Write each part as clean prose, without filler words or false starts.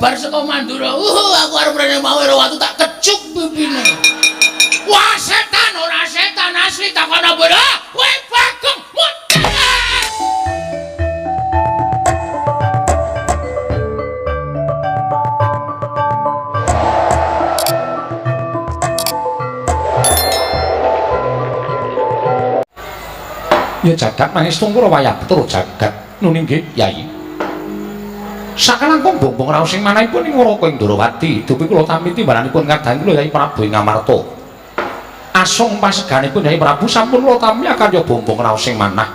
bar saka Mandura. Aku arep rene mawe watu tak kecuk pipine. Wah, setan ora setan asli takon apa lho? Kowe Bagong muter. Ya jagat nangis tungkura wayah betul jagat nuning nggih Yai. Sakalangkung bongbong raos sing manahipun ing Ngraka ing Ndrawati dupi kula tampi timbalanipun kadang kula Yai Prabu ing Ngamarta. Asung paseganipun Yai Prabu sampun kula tampi akarya bongbong raos sing manah.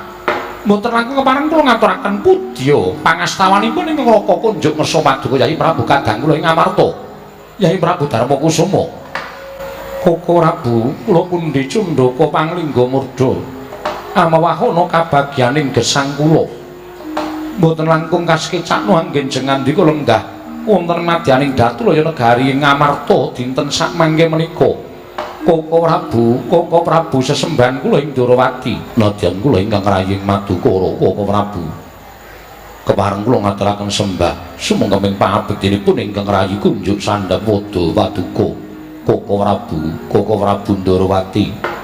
Mboten langkung kepareng kula ngaturaken pudya pangastawanipun ing Ngraka kunjuk ngersa paduka Yai Prabu kadang kula ing Ngamarta. Yai Prabu Darmakusuma. Koko Prabu kula pundi Cundaka Panglingga Murda. Amawahana kabagyaning gesang kula mboten langkung kasekecakno anggen jengandika lenggah wonten madyaning Datulaya negari Ngamarta dinten sak mangke menika Koko Prabu sesembahan kula ing Ndrawati nadyan kula ingkang raying Madukara Koko Prabu kepareng kula ngaturaken sembah sumangga ping pangabektinipun ingkang rayi kunjuk sandhap wada paduka Koko Prabu Ndrawati.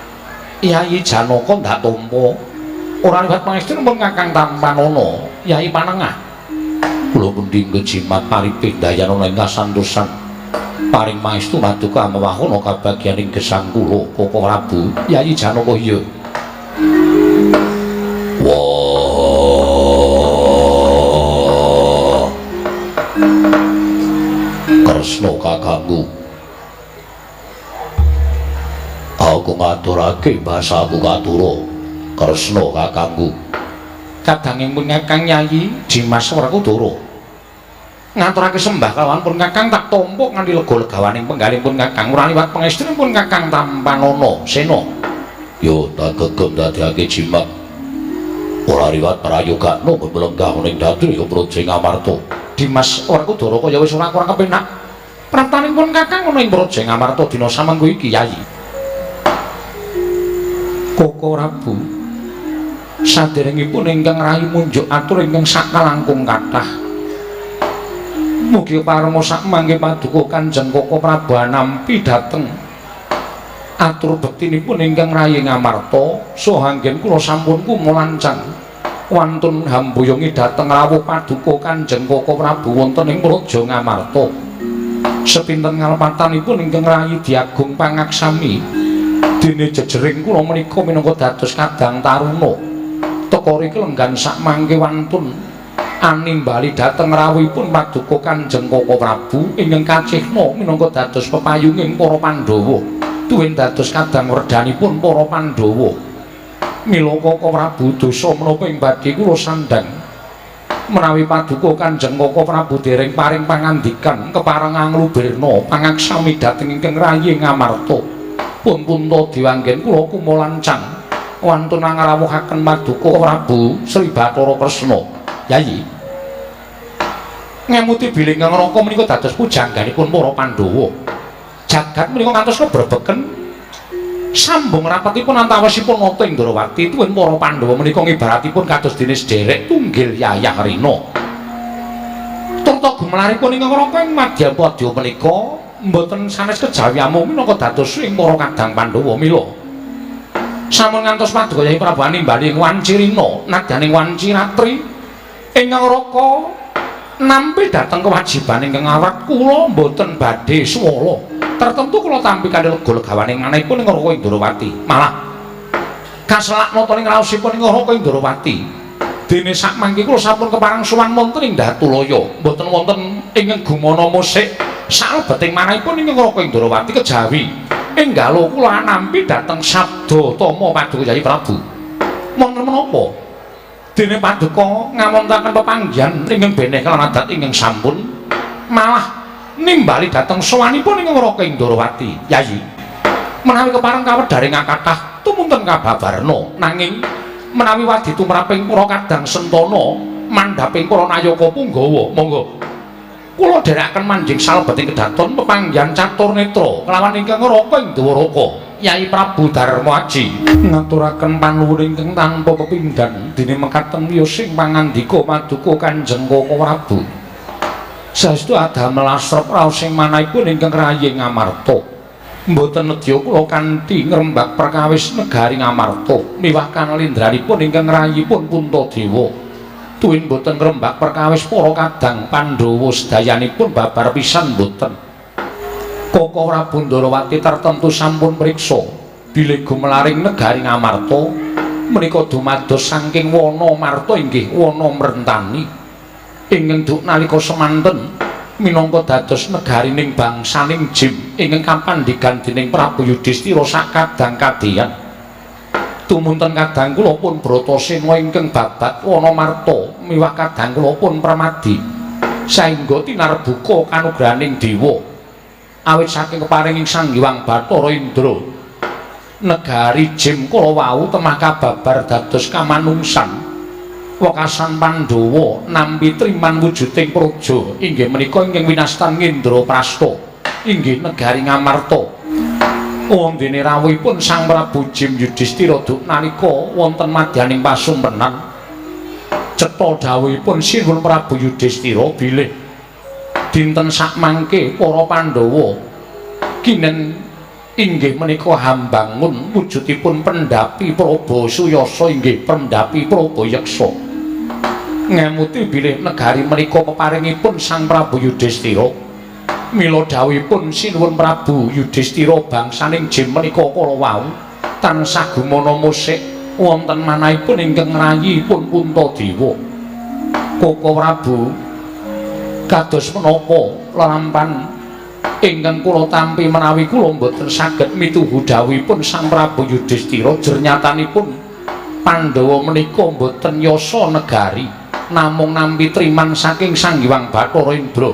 Yai Janaka ndak tampa ora liwat pangestu pun Kakang Tampanana Yai Panengah kula pundi jimat paripih dayana ing kasantosan paring pangestu maduka amawahana kabagyaning gesang kula Koko Prabu Yai Janaka iya wah Kresna kakangku aku ngaturake basaku katura Kresna kakangku kadangipun Kakang Yayi Dimas Werkudara ngaturake sembah kalawan pun Kakang tak tampa nganti lega-legawaning penggalipun Kakang ora liwat pangestunipun Kakang Tampanana Sena yo tak gegem dadekake jimat ora liwat prayogane mlenggah ning Datulya Praja Ngamarta Dimas Werkudara kaya wis ora kurang kepenak praptanipun Kakang ana ing Praja Ngamarta dina samengko iki Yayi Koko Prabu saderengipun ingkang rayi munjuk atur ingkang sakalangkung kathah mugi parama sak mangke paduka Kanjeng Koko Prabu nampi dhateng atur bektinipun ingkang rayi Ngamarta saha anggen kula sampun kumulancang wantun hambuyungi dhateng rawuh paduka Kanjeng Koko Prabu wonten ing Praja Ngamarta sepinten ngalepatanipun ingkang rayi diagung pangaksami dene jejering kula menika minangka dados kadang taruna teka riki lenggan sak mangke wantun animbali dhateng rawuhipun paduka Kanjeng Koko Prabu ingkang kacihna minangka dados pepayunging para Pandhawa tuwin dados kadang werdanipun para Pandhawa mila Koko Prabu dosa menapa ing badhe kula sandhang menawi paduka Kanjeng Koko Prabu dereng paring pangandikan kepareng anglubirna pangaksami dhateng ingkang rayi Ngamarta pun punta diwanggen kula kumulancang wantun ngrawuhaken Paduka Prabu Sri Bathara Kresna Yayi ngemuti bilih Ngraka menika dados pujangganipun para Pandhawa jagat menika ngantos kebrebeken sambung rapatipun antawisipun nata ing Ndrawati tuwin para Pandhawa menika ngibaratipun kados dene sederek tunggil yayah rina turta gumelaripun ing Ngraka ing Madyapada menika mboten sanes kejawi amung minangka dados ing para kadang Pandhawa mila sampun ngantos paduka Yai Prabu nimbali ing Wancirina nadyaning Wanciratri ing Ngraka nampi dhateng kewajiban ingkang awrat kula mboten badhe swala tertentu kula tampi kanthi lega-legawaning manahipun ing Ngraka ing Ndrawati malah kaselak nata ing raosipun ing Ngraka ing Ndrawati dene sak mangke kula sampun kepareng sowan wonten ing Datulaya mboten wonten ingkang gumana musik salebeting manahipun ing Ngraka ing Ndrawati kejawi enggal kula nampi dhateng sabda tama paduka Yai Prabu wonten menapa dene paduka ngamontaken pepanggihan ingkang beneh kalawan adat ingkang sampun malah nimbali dhateng sowanipun ing Ngraka ing Ndrawati Yayi menawi kepareng kawedaring kathah tumunten kababarna nanging menawi wadi tumraping para kadang Sentana mandhaping para Nayaka Punggawa monggo kula dherekaken manjing salebeting kedaton pepanggihan catur netra kelawan ingkang Ngraka ing Dwaraka Yai Prabu Darma Aji ngaturaken panuwun ingkang tanpa pepindhan dene mekaten wiyo sing pangandika paduka Kanjeng Koko Prabu saestu adamel asrep raos sing manahipun ingkang rayi Ngamarta. Mboten nedya kula kanthi ngrembak perkawis negari Ngamarta miwah kanalindranipun ingkang rayipun Puntadewa. Tuwin mboten ngrembak perkawis para kadang Pandhawa sedayanipun babar pisan mboten. Koko Prabu Ndarawati tertentu sampun mriksa bilih gumelaring negari Ngamarta menika dumados saking wana marta inggih wana mrentani ingkang duk nalika semanten minangka dados negarining bangsaning Jim ingkang kapandhigan dening Prabu Yudhistira sakadang kadheyan. Tumunten kadang kula pun Bratasena ingkang babat wana marta miwah kadang kula pun Pramadi saengga tinarbuka kanugrahaning dewa awit saking keparinging Sang Hyang Bathara Indra negari Jim kala wau temah kababar dados kamanungsan wekasan Pandhawa nampi triman wujuding praja inggih menika ingkang winastan Indraprastha inggih negari Ngamarta. Wondene rawuhipun Sang Prabu Jim Yudhistira duk nalika wonten madyaning pasumpenan cetha dawuhipun Sinuwun Prabu Yudhistira bilih dinten sakmangke para Pandhawa kinen inggih menika hambangun wujudipun pendhapi Prabasuyasa inggih pendhapi Prabayeksa. Ngemuti bilih negari menika peparingipun Sang Prabu Yudhistira mila dawuhipun Sinuwun Prabu Yudhistira bangsaning Jim menika kala wau tansah gumana musik wonten manahipun ingkang rayipun Puntadewa. Koko Prabu kados menapa lampahan ingkang kula tampi menawi kula mboten saged mituhu dawuhipun Sang Prabu Yudhistira jernyatanipun Pandhawa menika mboten yasa negari namung nampi triman saking Sang Hyang Bathara Indra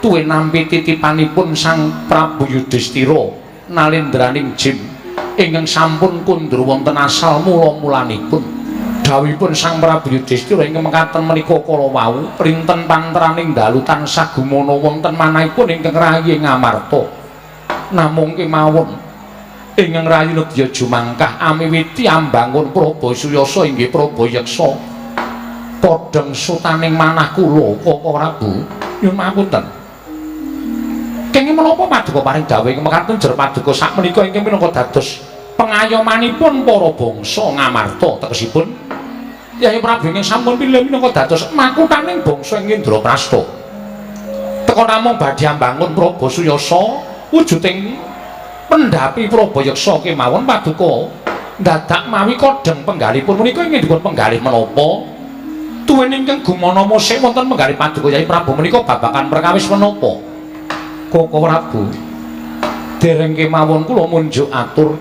tuwin nampi titipanipun Sang Prabu Yudhistira nalindraning Jim ingkang sampun kundur wonten asal mula-mulanipun. Dawuhipun Sang Prabu Yudhistira ingkang mekaten menika kala wau printen pantraning dalu tansah gumana wonten manahipun ingkang rayi Ngamarta. Namung kemawon ingkang rayi nedya jumangkah amiwiti ambangun Prabasuyasa inggih Prabayeksa padhang sutaning manah kula Koko Prabu nyuwun pamunten. Kenging menapa paduka paring dawuh ingkang mekaten jer paduka sakmenika ingkang minangka dados pengayomanipun para bangsa Ngamarta tegesipun Yai Prabu ingkang sampun pilih minangka dados makuthaning bangsa ing Indraprastha. Teka namung badhe ambangun Prabasuyasa wujuding pendhapi Prabayeksa kemawon paduka dadak mawi kodheng penggalipun menika ingkang dipun penggalih menapa? Tuwin ingkang gumana musik wonten penggalih paduka Yai Prabu menika babagan perkawis menapa? Koko Prabu dereng kemawon kula munjuk atur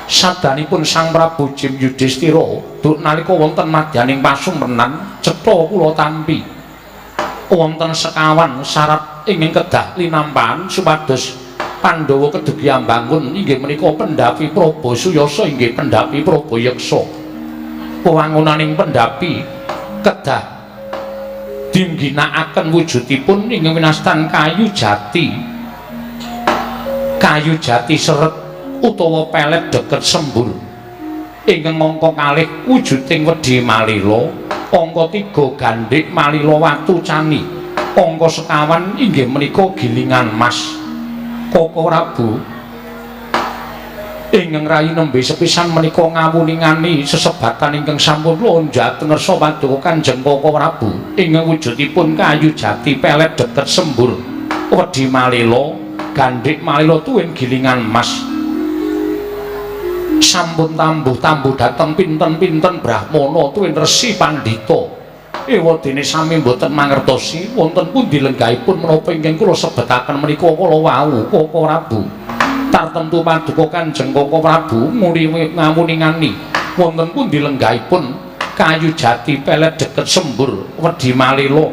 sadanipun Sang Prabu Jim Yudhistira duk nalika wonten madyaning pasumpenan cetha kula tampi wonten sekawan syarat ingkang kedah linampahan supados Pandhawa kedugi ambangun inggih menika pendhapi Prabasuyasa inggih pendhapi Prabayeksa. Wewangunaning pendhapi kedah dimginakaken wujudipun ingkang winastan kayu jati seret utawa pelet deket sembur ingkang angka kalih wujuding wedhi malila angka 3 gandhik malila watu cani angka sekawan inggih menika gilingan mas. Koko Prabu ingkang rayi nembe sepisan menika ngawuningani sesebatan ingkang sampun lonjak ngersa paduka Kanjeng Koko Prabu ingkang wujudipun kayu jati pelet deket sembur wedhi malila gandhik malila tuwin gilingan mas sampun tambuh-tambuh dhateng pinten-pinten brahmana tuwin resi pandhita ewadene sami mboten mangertosi wonten pundi lenggahipun menapa ingkang kula sebetaken menika kala wau Koko Prabu. Tartemtu paduka Kanjeng Koko Prabu ngawuningani wonten pundi lenggahipun kayu jati pelet deket sembur wedhi malila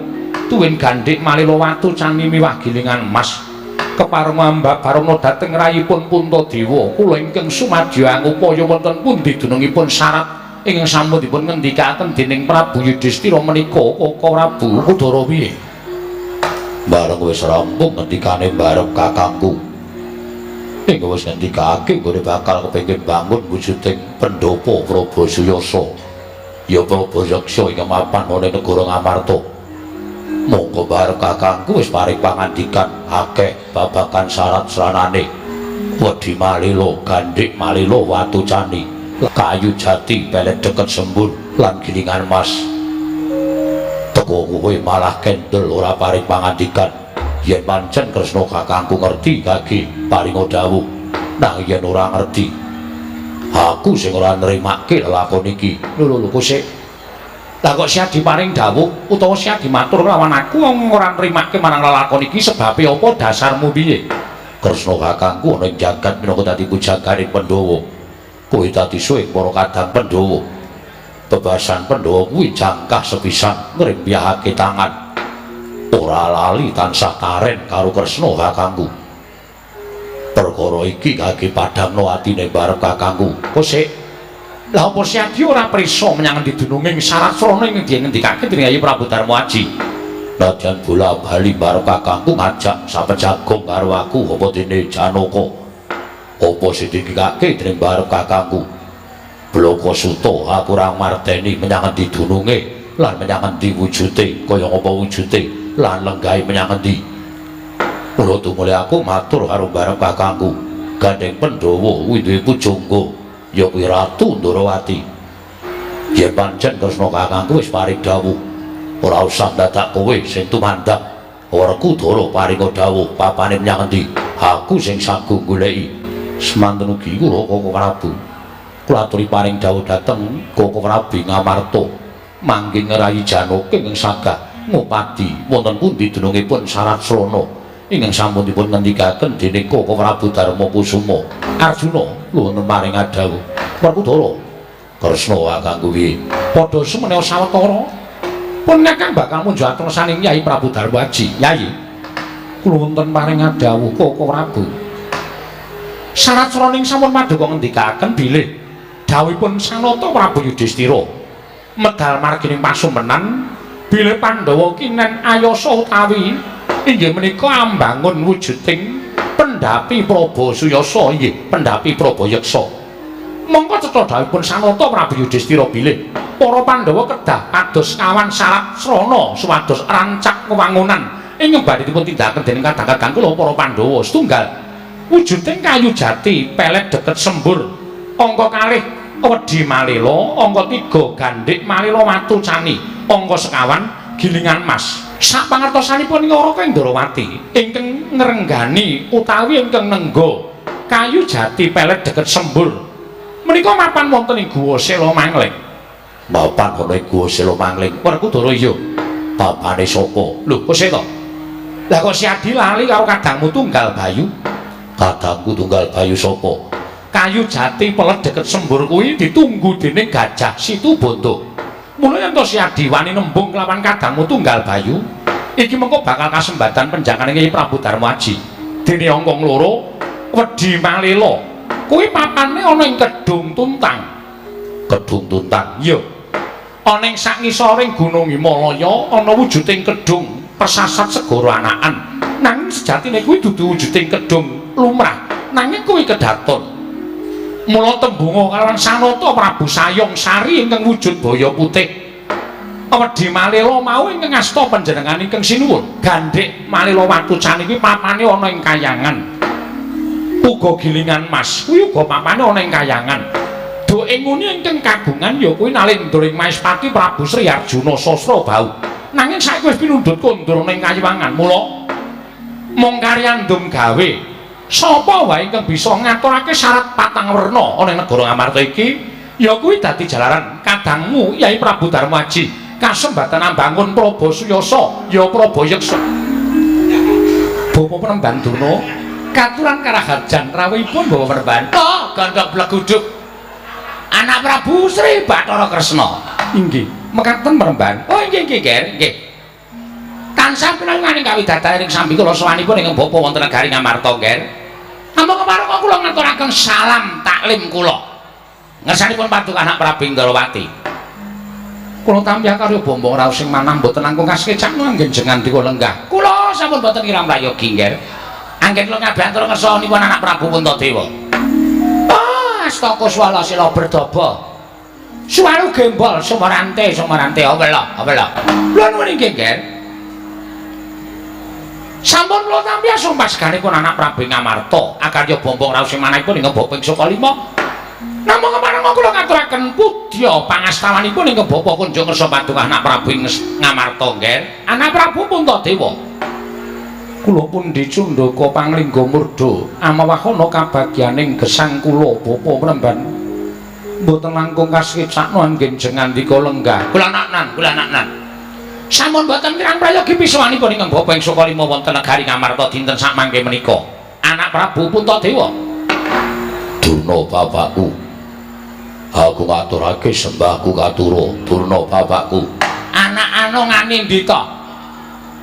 tuwin gandhik malila watu cani miwah gilingan mas. Kepareng ambak barana dhateng rayipun Puntadewa kula ingkang sumadya ngupaya wonten pundi dunungipun syarat ingkang sampun dipun ngendikaken dening Prabu Yudhistira menika Koko Prabu Udara piye? Bareng wis rampung ngendikane barep kakangku. Ingkang wis ngendikake nggone bakal kepengin bangun wujuding pendhapa Prabasuyasa. Ya Prabayeksa ingkang mapan ana negara Ngamarta. Monggo bareng kakangku wis paring pangandikan akeh babagan syarat sranane. Wedi malilo, gandhik malilo watu cani, kayu jati pelet deket sembur lan gilingan mas. Teko kowe malah kendel ora paring pangandikan. Yen pancen Kresna kakangku ngerti kaki paring dawuh. Nang yen ora ngerti, aku sing ora nrimake lakon iki. Lho kok lah kok siap diparing dawuh utawa siap dimatur lawan aku ora nrimake marang lelakon iki sebabe apa dasarmu piye? Kresna kakangku ana ing jagat minangka dadi pujaganing Pandhawa. Kowe dadi suwing para kadang Pandhawa. Bebasan Pandhawa kuwi jangkah sepisan ngrimbyahake tangan. Ora lali tansah taren karo Kresna kakangku. Perkara iki kangge padhangno atine barep kakangku. Kok sik lah apa Syadi ora prisa menyang endi dununging syarat srana ing ngendikake dening Yayi Prabu Darma Aji. Nadyan bola bali barep kakangku ngajak sapejagong karo aku apa dene Janaka. Apa sing dikake dening barep kakangku. Bloko Suta aku ora marteni menyang endi dununge lan menyang endi wujude kaya apa wujude lan lenggahe menyang endi. Mula tumule aku matur karo barep kakangku. Gandeng Pandhawa kuwi duwe pujangga ya kuwi Ratu Ndrawati. Yen pancen Kresna kakangku wis paring dawuh, ora usah dadak kowe sing tumandang. Werkudara paring dawuh papane menyang endi, aku sing sagu goleki. Semanten ugi kula Koko Prabu. Kula aturi paring dawuh dhateng Koko Prabu Ngamarta mangke ngerayi Janaka ing sagah ngupadi wonten pundi dunungipun syarat srana ingkang sampun dipun ngendikaken dening Koko Prabu Darma Kusuma. Arjuna wonten paring dawuh, Werkudara, Kresna kakangku piye? Padha sumene sawetara. Pun kakang bakal munjuk atresaning Yayi Prabu Darma Aji. Yayi, kula wonten paring dawuh Koko Prabu. Syarat sraning sampun paduka ngendikaken bilih dawuhipun Sanata Prabu Yudhistira medal margining pasumpenan bilih Pandhawa kinen ayasa utawi inggih menika ambangun wujuding pendhapi Prabasuyasa inggih pendhapi Prabayeksa. Monggo cetha dawuhipun Sanata Prabu Yudhistira bilih para Pandhawa kedah kados kawan syarat srana supados rancak wewangunan ingkang badhe dipun tindakaken dening kadang-kadang kula para Pandhawa. Setunggal wujuding kayu jati pelet deket sembur, angka kalih wedi malila, angka 3 gandhik malila watu cani, angka sekawan gilingan mas. Sak pangertosanipun Nyaraka Indrawati ingkang ngrenggani utawi ingkang nengga kayu jati pelet deket sembur menika mapan wonten ing Guwa Sela Mangling. Mapan ana ing Guwa Sela Mangling. Werkudara iya. Bapane sapa? Lho, kok sik to? Lah kok Syadi lali karo kadangmu Tunggal Bayu? Kadangku Tunggal Bayu sapa? Kayu jati pelet deket sembur kuwi ditunggu dening Gajah Situbanda. Mula yen to Syadi wani nembung kelawan kadangmu Tunggal Bayu, iki mengko bakal kasembatan penjangane Yayi Prabu Darma Aji. Dene angkong loro wedi malila. Kuwi papane ana ing Kedung Tuntang. Kedung Tuntang. Iya. Ana ing sak ngisoring Gunung Himalaya ana wujuding kedung pesasat segara anakan. Nanging sejatine kuwi dudu wujuding kedung lumrah, nanging kuwi kedaton. Mula tembunga kalawan Sanata Prabu Sayong Sari ingkang wujud baya putih. Wedi malila mau ingkang asta panjenengan ingkang sinuwun. Gandhik malila watu cani kuwi papane ana ing Kayangan. Uga gilingan mas kuwi uga papane ana ing Kayangan. Do ing ngene ingkang kagungan ya kuwi Nalendra Maespati Prabu Sri Arjuna Sasrabau. Nanging saiki wis pinundhut kondur ning Kayiwangan. Mula mung karyandum gawe sapa wae ingkang bisa ngaturake syarat patang werna ana ing negara Ngamarta iki ya kuwi dadi jalaran kadangmu Yayi Prabu Darma Aji kasembatan ambangun Prabasuyasa ya Prabayeksa. Bapa Penemban Duna katuran karaharjan rawuhipun Bapa Penemban. Oh, gandhok bleguduk anak Prabu Sri Bathara Kresna. Inggih, mekaten Penemban. Oh, inggih Ger, nggih. Tansah pinanganing kawidadaning sambi kula sawanipun ing Bapa wonten negari Ngamarta, Ger. Ampun kepareng kula ngaturaken salam taklim kula. Ngersanipun paduka anak Prabu Indrawati. Kula tamya karo bombong raos sing manah mboten langkung kasekecak anggenjengan dika lenggah. Kula sampun mboten kirang prayogi, Nger. Anggen kula ngabantur ngersanipun anak Prabu Puntadewa. Oh, astaka swala sila berdobo. Suwaru gembol sumarante, awela. Lha nuwun inggih, Nger. Sampun kula tampi sumpah seganipun anak Prabu Ngamarta akarya bombong raos sing manahipun ing Bapa Pingsa kalima. Namung kemareng kula ngaturaken pudya pangastawanipun ing Bapa Kunjung Kersa Paduka anak Prabu Ngamarta nggih. Anak Prabu Puntadewa. Kula pun dicundhaka panglingga murda amawahana kabagyaning gesang kula Bapa Mremban. Mboten langkung kasih sakno anggen jengandika lenggah. Kula naknan. Sampun boten kirang prayogi pisawanipun ingkang Bapa ing Sukalima wonten negari Ngamarta dinten sak mangke menika. Anak Prabu Puntadewa. Durna bapakku. Aku ngaturake sembahku katura Durna bapakku. Anak anu nganindita.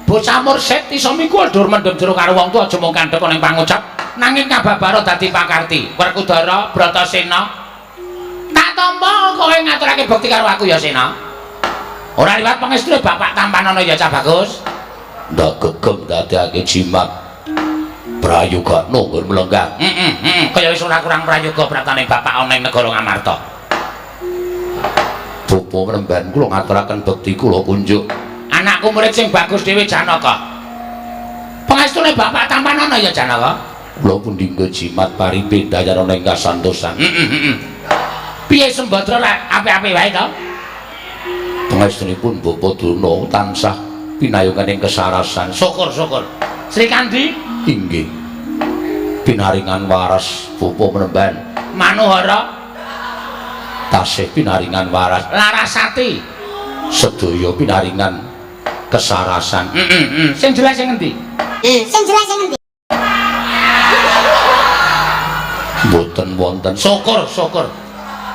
Bocah mursid isa mikul dur mendem jero karo wong tuwa aja mung kandhek ning pangucap nanging kababaro dadi pakarti. Werkudara Bratasena. Tak tampa kowe ngaturake bekti karo aku ya Sena. Ora liwat pangestune bapak tampanana ya Cah Bagus. Ndak gegem dadekake jimat. Prayoga nunggur melenggang. Kaya wis ora kurang prayoga pratane bapak ana ing negara Ngamarta. Bapa Mremban kula ngaturaken bekti kula kunjuk. Anakku murid sing bagus dhewe Janaka. Pangestune bapak tampanana ya Janaka. Kula pun dinggo jimat paripe dayana ing kasantosan. Piye Sembadra apik-apik wae to? Pangestunipun Bapa Durna tansah pinayoganing kesarasan. Syukur. Sri Kandi inggih. Pinaringan waras Bapa Mremban. Manuhara tasih pinaringan waras. Larasati sedaya pinaringan kesarasan. Sing jelas sing endi? Mboten wonten. Syukur.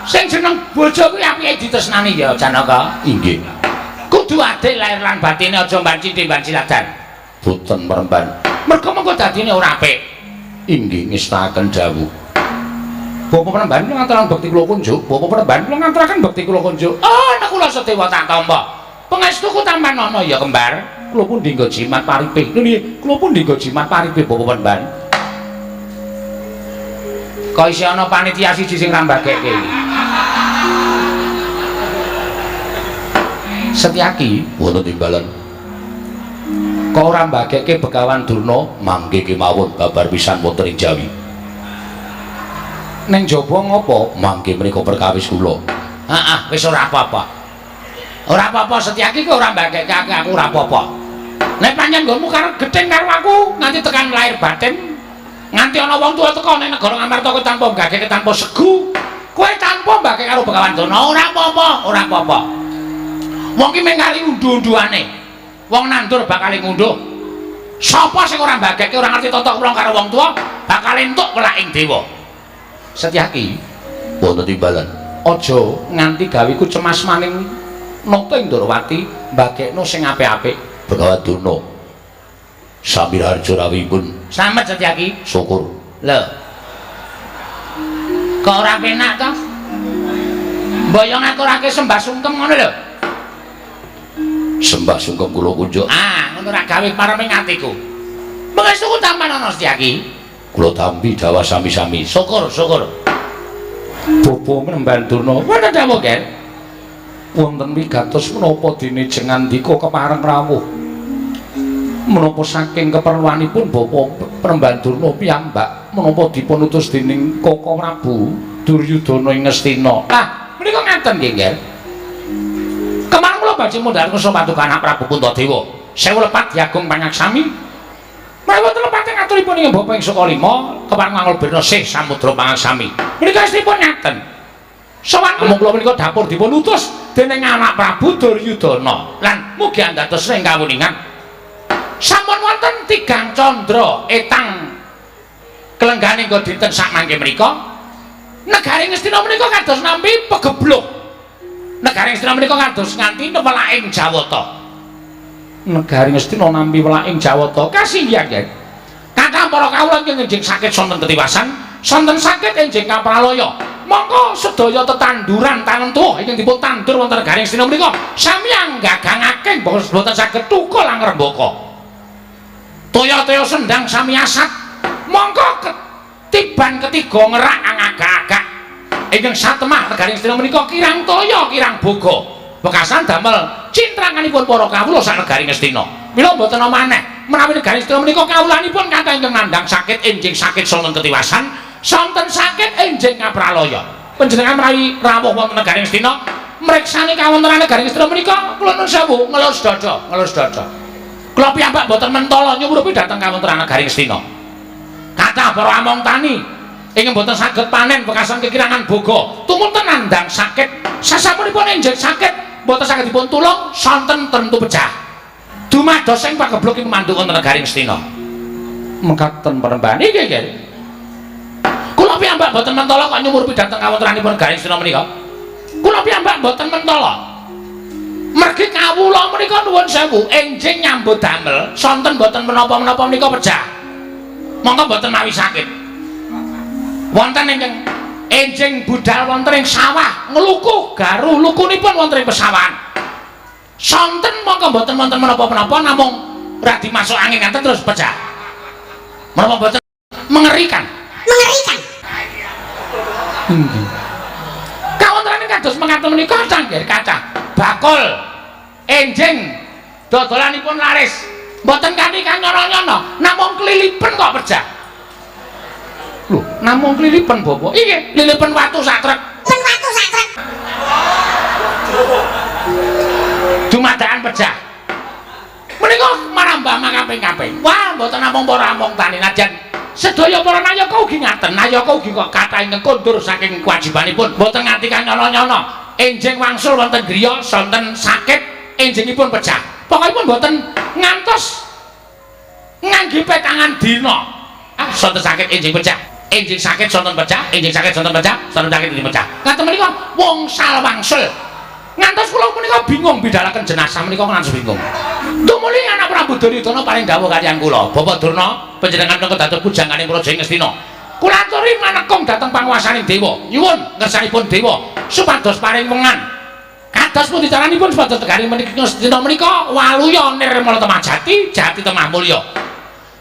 Sing jeneng bojo kuwi apike ditresnani ya Janaka. Inggih. Kudu adil lair lan batine aja mbanci ladan. Boten Mremban. Merga mengko dadine ora apik. Inggih ngestaken dawuh. Bapa Mremban kula ngaturaken bekti kula kunjuk. Bapa Mremban kula ngaturaken bekti kula kunjuk. Oh, nek kula sedewa tak tampa. Pangestuku tampanana ya kembar. Kula pun dinggo jimat paripe. Nggih, kula pun dinggo jimat paripe Bapa Mremban. Kok isih ana panitia siji sing rambagekke iki. Setyaki wonten timbalan. Kok ora mbagekke Begawan Durna mangke kemawon babar pisan wonten ing Jawi. Ning jaba ngapa mangke menika perkawis kula. Heeh, wis ora apa-apa. Ora apa-apa Setyaki kok ora mbagekke aku ora apa-apa. Nek pancen nggonmu karo gething karo aku nganti tekan lahir batin nganti ana wong tuwa teko ning negara Ngamarta kowe tanpa mbagekke tanpa segu. Kowe tanpa mbagekke karo Begawan Durna ora apa-apa. Wong ki mung kali unduh-unduhane. Wong nandur bakal ngunduh. Sapa sing ora mbagekke ora ngerti tata krama karo wong tuwa bakal entuk welaking dewa. Setyaki wonten timbalan. Aja nganti gawiku cemas maning napa ing Ndrawati mbagekno sing apik-apik. Begawan Durna sami harja rawuhipun. Slamet Setyaki. Syukur. Lho. Kok ora penak to? Mbaya ngaturake sembah sungkem ngono lho. Sembah sungkem kula kunjuk. Ngono ra gawe pareming atiku. Pangestuku tampanana Setyaki. Kula tampi dawa sami-sami. Syukur. Bapa Mremban Durna. Wonten dawuh, Ger. Wonten wigatos menapa dene jengandika kepareng rawuh. Menapa saking keperluanipun Bapa Mremban Durna piyambak menapa dipun utus dening Kaka Prabu Duryudana ing Ngastina. Menika ngaten nggih, Ger. Kemawon kula badhe mundhar Kersa Paduka anak Prabu Puntadewa. Sewu lepat diagung panyaksami. Menawi wonten lepat ngaturipun ing Bapa ing Sukalima kepareng ngangul birna sih samudra pangaksami. Menika istipun ngaten. Sawan mung kula menika dapur dipun utus dening anak Prabu Duryudana lan mugi andados ing kawuningan. Sampun wonten 3 candra etang kelengganing kok dinten sak mangke menika. Negari Ngastina menika kados nampi pegebluk. Negari Ngastina menika kados nganti welaking Jawata. Negari Ngastina nampi welaking Jawata kasinggihan nggih. Kathah para kawula ingkang sakit sonten tetiwasan, sonten sakit enjing kapraloya. Monggo sedaya tetanduran tanen tuwuh ingkang dipun tandur wonten negari Ngastina menika sami anggagangaken boten saged tukul angrembaka. Toya-toya sendang sami asat. Monggo ketiban ketiga ngerak angagak-agak. Ingkang satemah negari Ngastina menika kirang toya kirang boga. Wekasan damel cintranganipun para kawula sak negari Ngastina. Mila mboten ana maneh menawi negari Astina menika kawulanipun kathah ingkang nandhang sakit enjing sakit sonten ketiwasan sonten sakit enjing kapraloya panjenengan menawi rawuh wonten negari Astina mriksani kawontenan negari Astina menika kula nuwun sewu ngelus dada kula piyambak boten mentala nyumurupi dhateng kawontenan negari Astina kathah para among tani ingkang boten saged panen bekasan kekirangan boga tumunten nandhang sakit sasampunipun enjing sakit boten saged dipun tulung sonten tentu pecah dumados ing pagebluk ing mandu wonten negari Astina mekaten perembahan iki nggih kula piyambak boten mentala kok nyumurupi dhateng kawontenanipun negari Astina menika kula piyambak boten mentala mergi kawula menika nuwun sewu enjing nyambut damel sonten boten menapa-menapa menika pecah monggo boten mawi sakit wonten ingkang enjing budal wonten ing sawah ngluku garu lukunipun wonten ing pesawahan sonten monggo boten wonten menapa-menapa namung ora dimasuk angin ngaten terus pecah menapa boten mengerikan kawontenan kados mekaten menika canggih kathah bakul enjing dodolanipun laris mboten kanthi kanyono-nyono namung klilipen kok pecah lho namung klilipen bapak iki lilipen watu sak trek dumadakan pecah menika marambah kaping-kaping wah mboten namung para among tani najan sedaya para nayaka ugi ngaten nayaka ugi kok kathah ingkang kondur saking kewajibanipun mboten nganti kanyono-nyono enjing wangsul wonten griya sonten sakit enjingipun pecah pokokipun mboten ngantos ngangge petangan dina sonten sakit enjing pecah enjing sakit sonten pecah enjing sakit sonten pecah sonten sakit enjing pecah ngaten menika wongsal wangsul ngantos kula menika bingung bidhalaken jenazah menika ngantos bingung tumuli anak Prabu Duryudana paring dawuh kaliyan kula Bapak Durna panjenengan menika dados pujangganing Praja ing Astina kula aturi manekung dhateng panguwasaning dewa nyuwun ngersanipun dewa supados paring wengan kados pundi caranipun supados negari menika Astina menika waluya nirmala temajati jati temah mulya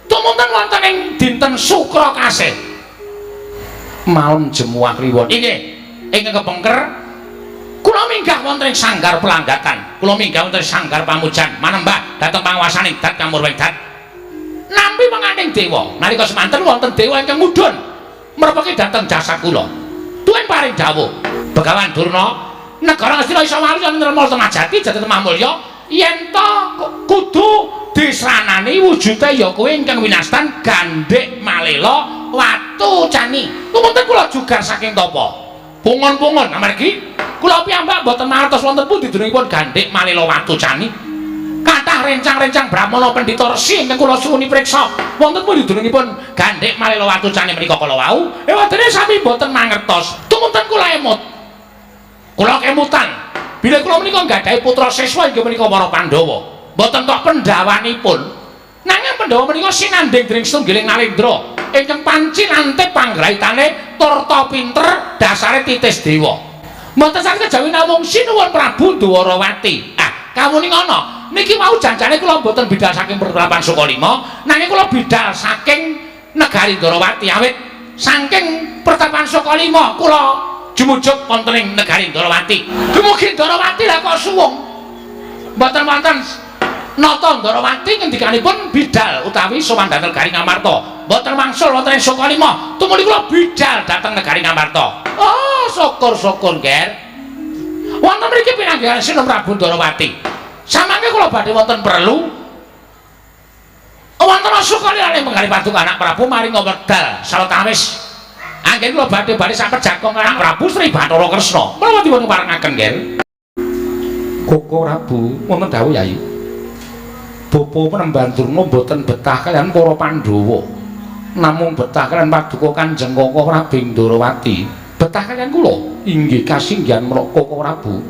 tumunten wonten ing dinten Sukra Kasih malam jemuah kliwon inggih ingkang kepengker kula minggah wonten ing sanggar pelanggatan kula minggah wonten ing sanggar pamujan manembah dhateng panguwasaning Dat Kamurweng Dat nampi menganing dewa nalika semanten wonten dewa ingkang mudhun merepeki dhateng jasad kula tuwin paring dawuh Begawan Durna negara Astina iso waluya nirmala temajati jati temah mulya yen to kudu disranani wujude ya kowe ingkang winastan Gandhik Malela Watu Cani tumunten kula jugar saking tapa pungon-pungon amargi kula piyambak boten mangertos wonten pundi dunungipun Gandhik Malela Watu Cani kathah rencang-rencang Brahmana Pendhita Resi ingkang kula suwuni priksa wonten pundi dunungipun Gandhik Malela Watu Cani menika kala wau ewadene sami boten mangertos tumunten kula emut kula kemutan bila kula menika nggadahi putra siswa inggih menika para Pandhawa boten tok pendhawanipun nanging Pandhawa menika sinanding dening setunggiling Nalendra ingkang panci nantip panggraitane turta pinter dasare titis dewa mboten saged kejawi namung sinuwun Prabu Dwarawati kawuni ngono niki mau janjane kula mboten bidhal saking Prapan Sukalima nanging kula bidhal saking negari Dwarawati awit saking Pertapan Sukalima kula jumujuk wonten ing negari Dwarawati dumugi Dwarawati lha kok suwung mboten wonten nata Dwarawati ngendikanipun bidhal utawi sowan dhateng negari Ngamarta mboten wangsul wonten ing Sukalima tumuli kula bidhal dhateng negari Ngamarta oh syukur-syukur nger wonten mriki pinanggihan Sinten Prabu Dwarawati samangke kula badhe wonten perlu wonten Sukalima menggali paduka anak Prabu maring wedal sawetawis anggen kula badhe sak pejagong anak Prabu Sri Bathara Kresna menawi dipun parengaken nger Koko Prabu wonten dawuh Yayi Bapa Penemban Durna boten betah kaliyan para Pandhawa namung betah kaliyan paduka Kanjeng Koko Prabu Dwarawati betah kaliyan kula inggih kasinggihan Koko Prabu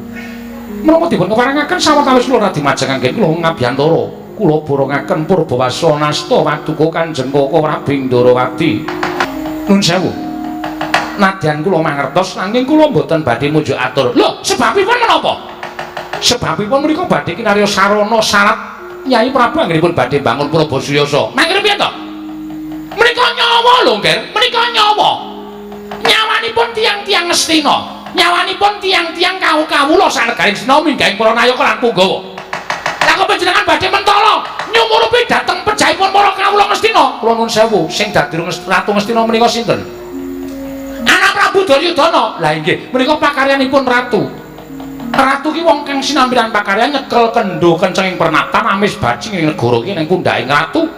menawa dipun keparengaken sawetawis kula radi majeng anggen kula ngabiyantara kula borongaken Purbawasana nasta paduka Kanjeng Koko Prabu Dwarawati nuwun sewu nadyan kula mangertos nanging kula boten badhe mujuk atur lho sebabipun menapa sebabipun menika badhe kinarya sarana syarat Nyai Prabu anggenipun badhe bangun Prabasuyasa. Mangkene piye to? Menika nyawa lho, Nger. Menika nyawa. Nyawanipun tiang-tiang Astina. Nyawanipun tiang-tiang kawula sanegari Astina minggahing para nayaka lan punggawa. Lah kok panjenengan badhe mentala nyumurupi dhateng pejahipun para kawula Ngastina. Kula nuwun sewu, sing dadi Ratu Ngastina menika sinten? Anak Prabu Duryudana. Lah inggih, menika pakaryanipun ratu. Ratu ki wong kang sinambiran pakaryan nyekel kendho kencenging pernatan amis bajing ing negara iki ning pundhaking ratu.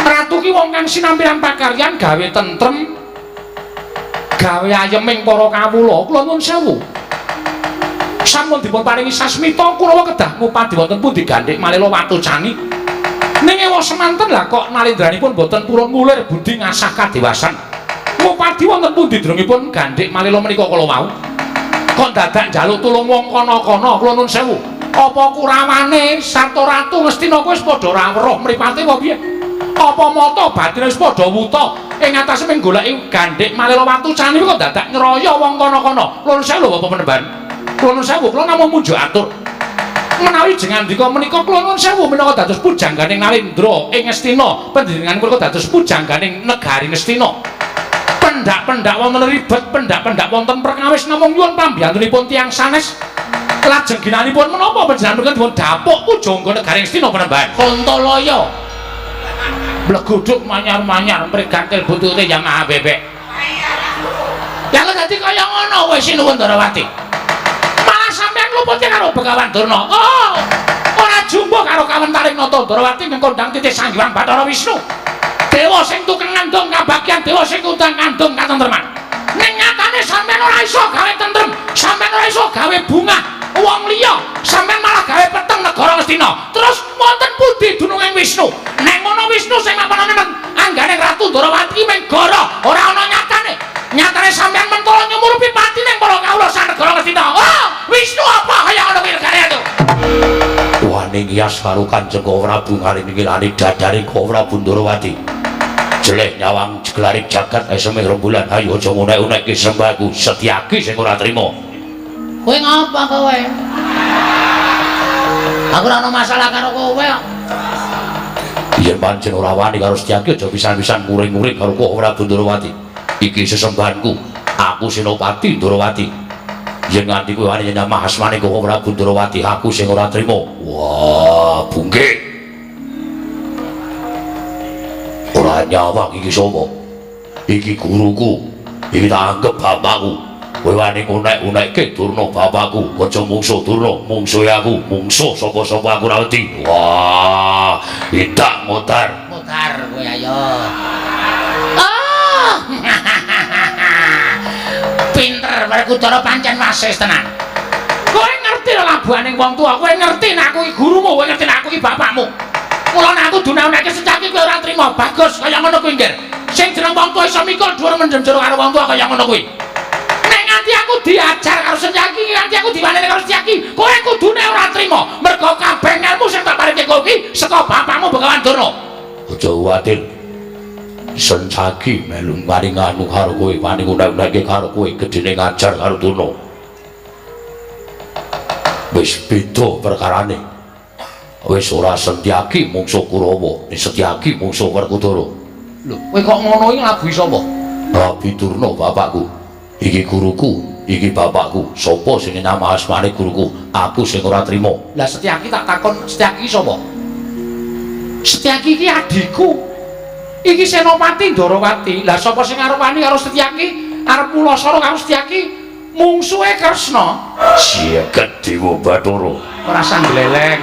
Ratu ki wong kang sinambiran pakaryan gawe tentrem, gawe ayeming para kawula. Kula nuwun sewu. Sampun dipun paringi sasmita Kurawa kedah ngupadi wonten pundi Gandhik Malila Watucani. Ning ewa semanten lah kok nalindranipun boten purun ngulir budi ngasah kadewasan. Ngupadi wonten pundi drengipun Gandhik Malila menika kala wau. Kok dadak njaluk tulung wong kana-kana. Kula nuwun sewu. Apa Kurawane sarta Ratu Ngastina kuwi wis padha ora weruh mripate apa piye? Apa mata batine wis padha wuta ing atase ming goleki Gandhik Malila Watucani kok dadak nyeroyo wong kana-kana. Kula nuwun sewu Bapak Penemban. Kula nuwun sewu, kula namung munjuk atur. Menawi jenengan ndika menika kula nuwun sewu menawa dados pujangganing Narendra ing Ngastina, panjenengan kula dados pujangganing negari Ngastina. Pendak-pendak wonten ribet, pendak-pendak wonten perkawis namung nyuwun pambiyantunipun tiyang sanes. Lajeng ginanipun menapa panjenengan menika dipun dapuk pujangga negari Ngastina Panembahan? Kuntalaya. Bleguduk manyar-manyar mrigatil butute yang maha bebek. Ya kok dadi kaya ngono wis nuwun Darawati. Sampeyan luputi karo Begawan Durna. Oh, ora jumbo karo kawentaring Nata Darawati ing kondang titih Sanghyang Bathara Wisnu. Dewa sing tukang ngandung kabagyan, dewa sing kondang ngandung katentreman. Ning nyatane sampeyan ora iso gawe tentrem, sampeyan ora iso gawe bungah wong liya, sampeyan malah gawe peteng negara Ngastina. Terus wonten pundi dununging Wisnu? Nek ngono Wisnu sing mapanane angganing Ratu Darawati ming goro, ora ana nyatane. Nyatane sampeyan mentolo nyumurupi pati ning para kawula sanegara Ngastina. Oh, Wisnu apa kaya ngono kuwi regane itu? Wani ngias karo Kanjeng Prabu ngaring-ngilani dadari Prabu Darawati. Jeleh nyawang jeglaring jagat esemih rembulan ayo aja ngonek-onekke sembahku Setyaki sing ora trima. Kowe ngapa kowe? Aku ora ana masalah karo kowe kok. Yen pancen ora wani karo Setyaki aja pisan-pisan muring-muring karo Prabu Darawati. Iki sesembahanku, aku Senopati Darawati. Yen nganti kowe wani nyamah asmane Prabu Darawati, aku sing ora trima. Wah, bungke. Ora nyawang iki sapa? Iki guruku. Iki tak anggap bapakku. Kowe wani ngonek-onekke Durna bapakku, aja mungsuh Durna, mungsuhe aku, mungsuh sapa-sapa aku ora wedi. Wah, idak mutar. Mutar kowe ayo. Oh! Pinter Werkudara pancen wasis tenan. Kowe ngerti lho labuhaning wong tuwa, kowe ngerti nek aku iki gurumu, kowe ngerti nek aku iki bapakmu. Mula nek aku dunaunake Setyaki kowe ora trima. Bagus kaya ngono kuwi, Nggir. Sing jeneng wong tuwa iso mikul dhuwur mendem jero karo wong tuwa kaya ngono kuwi. Nek nganti aku diajar karo Setyaki, nganti aku diwaneni karo Setyaki, kowe kudune ora trima. Mergo kabeh ilmu sing tak paringke kowe iki saka bapakmu Begawan Durna. Aja kuwatir. Setyaki melu maring anu karo kowe, wani undang-undangke karo kowe, gedene ngajar karo Durna. Wis beda perkarane. Wis ora Setyaki mungsuh Kurawa, Setyaki mungsuh Werkudara. Lho, kowe kok ngono iki labuhi sapa? Prabu Durna bapakku. Iki guruku, iki bapakku. Sapa sing nyamah asmane guruku? Aku sing ora trima. Lah Setyaki tak takon, Setyaki sapa? Setyaki iki adikku. Iki Senopati Darawati. Lah sapa sing arep wani karo Setyaki? Arep mulasara karo Setyaki? Mungsuhe Kresna. Jagat Dewa Bathara. Ora sangleleng.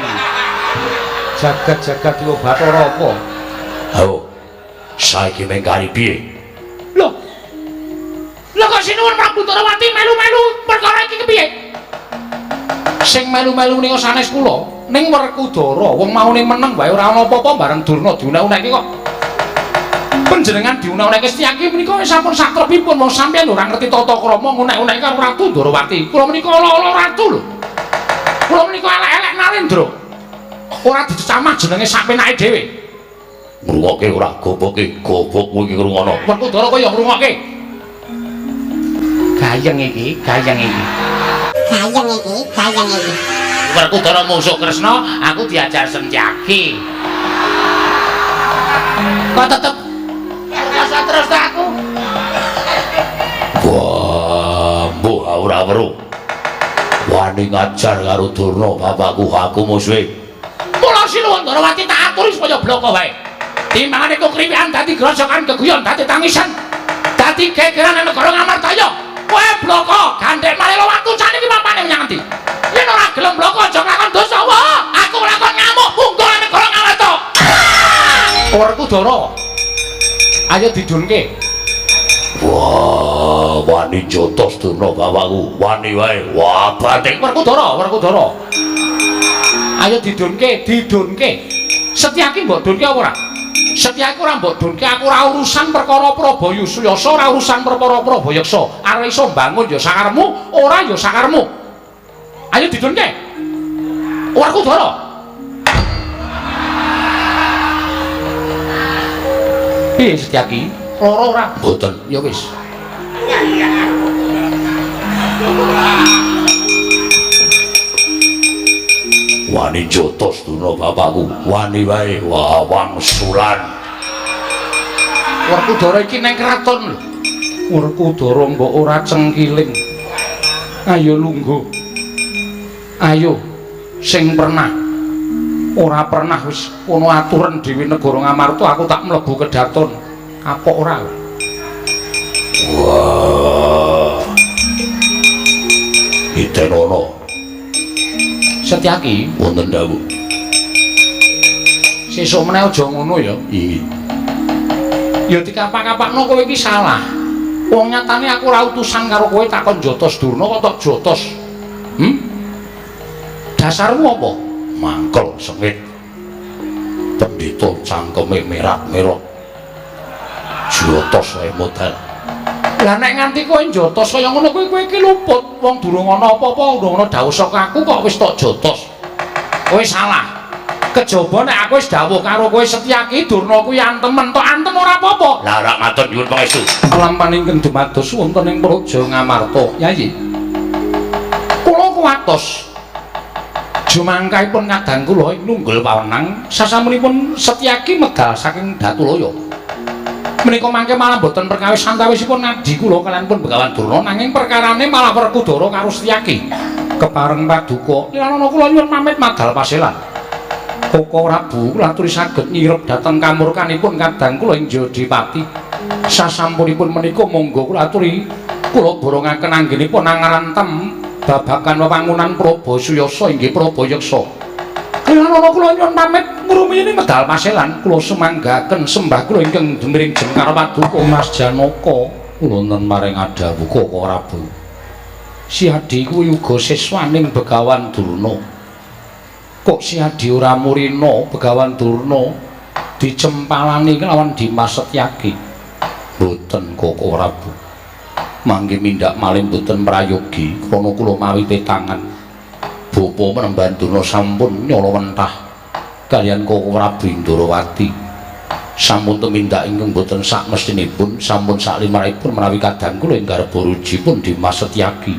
Jagat-jagat Dewa Bathara apa? Ayo. Saiki mengkari piye? Lho. Lho kok sinuwun Prabu Darawati melu-melu perkara iki kepiye? Sing melu-melu ning sanes kula, ning Werkudara, wong maune meneng wae ora ana apa-apa bareng Durna diuna-unake kok. Panjenengan diuna-unake Setyaki menika wis sampun satrepipun wong sampeyan ora ngerti tata krama ngunek-uneki karo Ratu Darawati. Kula menika ala-ala ratu lho. Kula menika elek-elek Narendra. Ora dicamah jenenge sak penake dhewe. Ngrungokke ora goboke, gobokmu iki ngrungono. Werkudara kaya ngrungokke. Gayeng iki, gayeng iki. Gayeng iki, gayeng iki. Werkudara mungsuh Kresna, aku diajar Setyaki. Kok tetep rasa terus aku. Wah, mbok ora weruh. Wani ngajar karo Durna bapakku, aku musuhe. Kula sinuwun Darawati tak aturi supaya bloko wae. Timbangane kok kriwikan dadi grojokan keguyon dadi tangisan. Dadi gegeran negara Ngamartaya. Kowe bloko gandeng malih watu jan iki papane menyang endi? Yen ora gelem bloko aja nglakon dosa wae. Aku nglakon ngamuk mungkul negara Ngamarta. Werkudara. Ayo didunke. Wah, wani jotos Durna bapakku, wani wae. Wah, batik Werkudara. Ayo didunke. Setyaki mbok dunke apa ora? Setyaki ora mbok dunke, aku ora urusan perkara Prabayuya, ora urusan perkara Prabayeksa. Arep iso mbangun ya sakarepmu, ora ya sakarepmu. Ayo didunke. Werkudara. Piye Setyaki? Loro ora? Mboten. Ya wis. Wani jotos Durna bapakku, wani wae. Wah, wangsulan. Werkudara iki nang kraton lho. Werkudara mbok ora cengkiling. Ayo lungguh. Ayo sing pernah ora pernah wis kono aturen dhewe negara Ngamarta aku tak mlebu kedaton. Apa ora? Wah. Itenono. Setyaki Wonten dawuh. Sesuk meneh aja ngono ya. Inggih. Ya dikapak-kapakno kowe iki salah. Wong nyatane aku ora utusan karo kowe takon jotos Durna kok tak jotos. Dasarmu apa? Mangkel sengit. Pendhita cangkeme merah-merah. Jotos wae modal. Lah nek nganti kowe jotos kaya ngono kowe iki luput. Wong durung ana apa-apa durung ana dawuh saka aku kok wis tok jotos. Kowe salah. Kejaba nek aku wis dawuh karo kowe Setyaki Durna kuwi antemen tok antem ora apa-apa. Lah ora matur nyuwun pangestu. Lampaning dumados wonten ing Praja Ngamarta. Yayi. Kula kuwatos. Jumangkaipun kadang kula ing nunggul pawenang sasampunipun Setyaki medal saking Datulaya. Menika mangke malah boten perkawis antawisipun ngadi kula kaliyan pun Begawan Durna nanging perkarane malah Werkudara karo Setyaki. Kepareng paduka lilana kula nyuwun pamit madal paselan. Koko Prabu kula aturi saged nyirep dhateng kamurkanipun kadang kula ing Jodipati. Sasampunipun menika monggo kula aturi kula borongaken anggenipun angarantem babagan wewangunan Prabasuyasa inggih Prabayeksa. Lilana kula nyuwun pamit ngrumiyini medal paselan kula semanggaken sembah kula ingkang demring Jengkar Paduka Mas Janaka kula nun maring adhawuh Koko Prabu. Si Adi kuwi uga siswaning Begawan Durna. Kok si Adi ora murina Begawan Durna dicempalani kelawan Dimas Setyaki. Boten Koko Prabu. Mangke mindak malih boten prayogi krana kula mawi tetangan. Bapa menemban Durna sampun nyala wentah kaliyan Koko Prabu Indrawati. Sampun tumindak ingkang boten sakmestinipun, sampun saklimanipun menawi kadang kula ing garba rujipun Dimas Setyaki.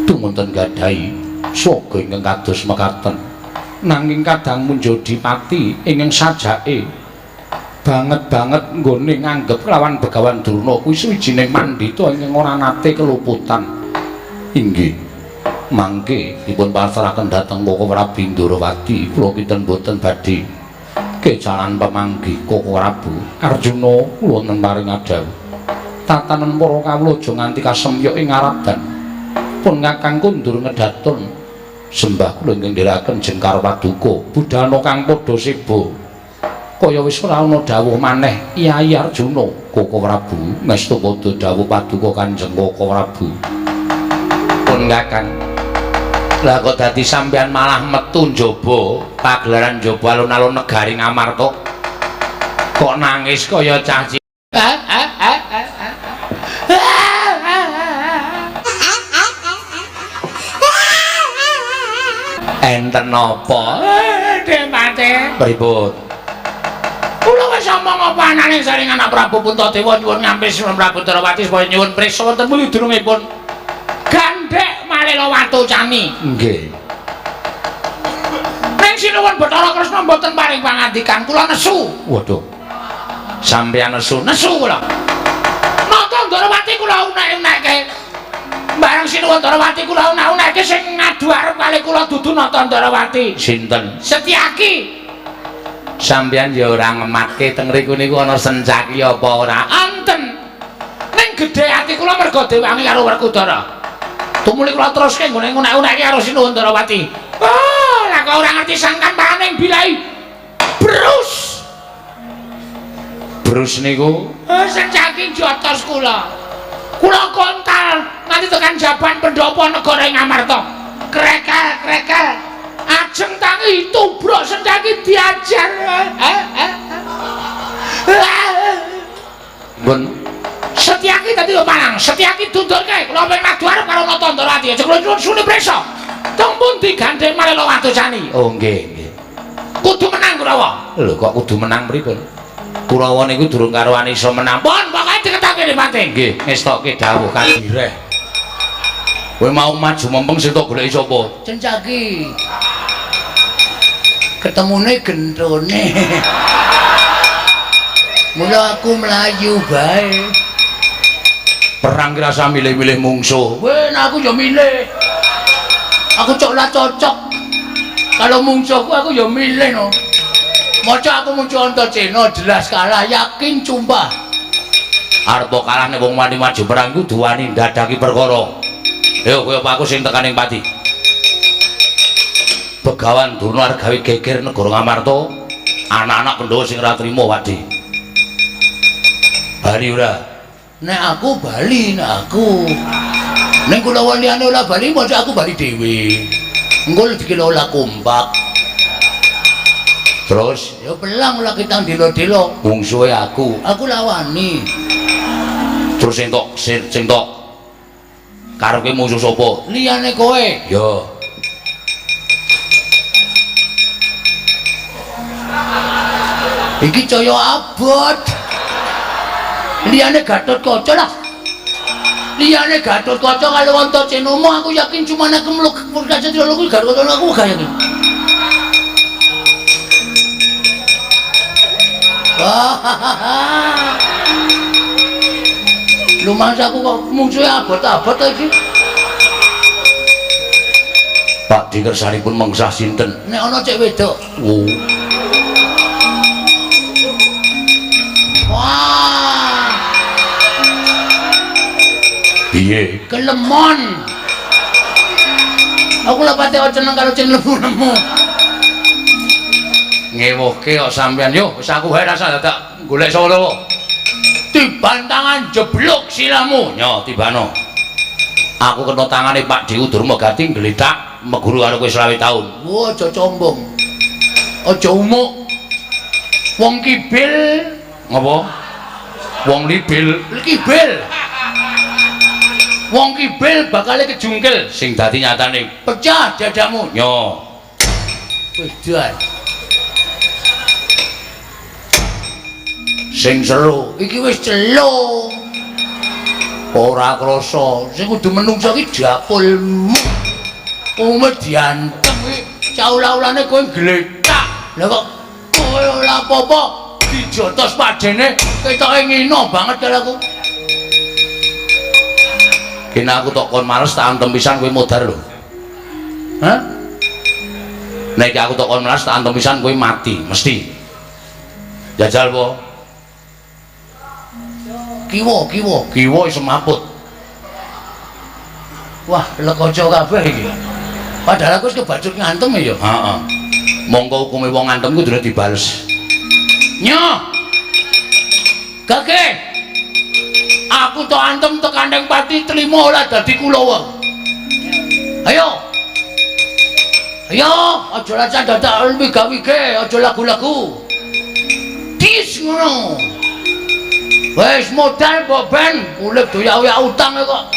Dumunten gadhahi swaga ingkang kados mekaten. Nanging kadang Jodipati ingkang sajake banget nggone nganggep kelawan Begawan Durna kuwi suwijining mandhita ingkang ora nate keluputan. Inggih. Mangke dipun pasrahaken dhateng Koko Prabu Indrawati kula kinten boten badhe kecalan pamanggi Koko Prabu Arjuna kula nemparing adhawuh tatanen para kawula aja nganti kasemyok ing aradan pun Kakang kundur ngedhaton sembah kula ingkang ndherekaken Jengkar Paduka budhana kang padha seba kaya wis ora ana dawuh maneh Kyai Arjuna Koko Prabu mestu padha dawuh Paduka Kanjeng Koko Prabu pun Kakang. Lah kok dadi sampean malah metu njaba pagelaran njaba alun-alun negari Ngamarta. Kok nangis kaya cah cilik. Enten napa? Demate. Pripun? Kula wis omong apa anane saring anak Prabu Puntadewa nyuwun ngampil Sunan Prabu Indrawati supaya nyuwun priksa wonten muli durungipun gandhek malih watu cani. Nggih. Ning sinuwun Bathara Kresna mboten paring pangandikan kula nesu. Waduh. Sampeyan nesu kula. Nata Ndarawati kula unek-unekke. Bareng sinuwun Ndarawati kula unek-unekke sing ngadu arep kalih kula dudu Nata Ndarawati. Sinten? Setyaki. Sampeyan ya ora ngematke teng mriku niku ana sencaki apa ora? Anten. Ning gedhe ati kula merga diwangi karo Werkudara. Tumuli kula teruske nggone ngunek-uneki karo Sinuhun Darawati. Oh, lah kok ora ngerti sangkan paraning bilai. Brus. Brus niku sencaki jotos kula. Kula kontal nganti tekan jaban pendopo negara ing Amarta. Krekel. Ajeng tangi tubruk sencaki diajar. Bun. Setyaki tadi yo manang, Setyaki dundurke kula ping madu arep karo Nata Ndarawati. Aja kula sune presa. Teng pundi gandeng Malela Watusani? Oh nggih. Kudu menang Kurawa. Lho kok kudu menang pripun? Kurawa niku durung karuan iso menang. Pun pokoke diketokke Dipati. Nggih, ngestokke dawuh kadireh. Kowe mau maju mempeng sing tok goleki sapa? Sencaki. Ketemune gendone. Mula aku melayu bae. Perang kirasa milih-milih mungsuh. Weh, aku ya milih. Aku cocok. Kalau mungsuhku aku ya milih no. Maca aku muncul Antaséna jelas kalah, yakin cumpah. Arep kalah nek wong wani maju perang kudu wani ndadaki perkara. Ayo kowe apa aku sing tekaning pati. Begawan Durna arep gawe geger negara Ngamarta. Anak-anak Pandhawa sing ora trima Wadi. Bali ora? Nek aku bali, nek aku. Ning kula liyane ora bali, maca aku bali dhewe. Engko dikelola kompak. Terus ya pelang ora kitang delo-delo. Mungsuhe aku lawani. Terus sing tok karepe musuh sapa? Liyane kowe. Ya. Iki caya abot. Liyane Gatotkaca lah. Liyane Gatotkaca karo Antaséna aku yakin cuma nek kemluk Purkaca Triyolo kuwi Gatotkaca aku gak yakin. Lumangsaku kok musuhe abot-abot iki. Pak dikersaripun mengsah sinten? Nek ana cek wedok. Oh. Wah. Piye? Kelemon. Aku lha pate seneng karo ceng lemu-lemu. Ngewuhke kok sampean yo wis aku wae rasa dadak golek solo. Tibantangan jeblok silamu. Nyo tibano. Aku kena tangane Pak Dewu Durmagati gledak meguru karo kowe 20 taun. Wo aja combong. Aja umuk. Wong kibil ngapa? Wong libil, kibil. Wong kibil bakale kejungkil sing dadi nyatane pecah dadamu. Nyo. Wis dan. Sing seru iki wis celo. Ora krasa sing kudu menungso iki dapulmu. Ume diantem iki caula-ulane kowe gletak. Lah kok kowe ora apa-apa dijotos padene ketoke ngino banget karo aku. Kena aku tok kon males tak antem pisan kowe modar lho. Hah? Nek aku tok kon males tak antem pisan kowe mati mesti. Jajal po. Kiwa semaput. Wah, lekoco kabeh iki. Padahal aku wis kebacut ngantem ya. Heeh. Monggo hukume wong ngantem ku durung dibales. Nyo. Kakek. Aku tok antem tekandeng pati trimo ora dadi Kulawa. Ayo. Aja racan dadak wige-wige, aja lagu-lagu. Dis ngono. Wes modal mbok ben, urip doyak-oyak utang kok.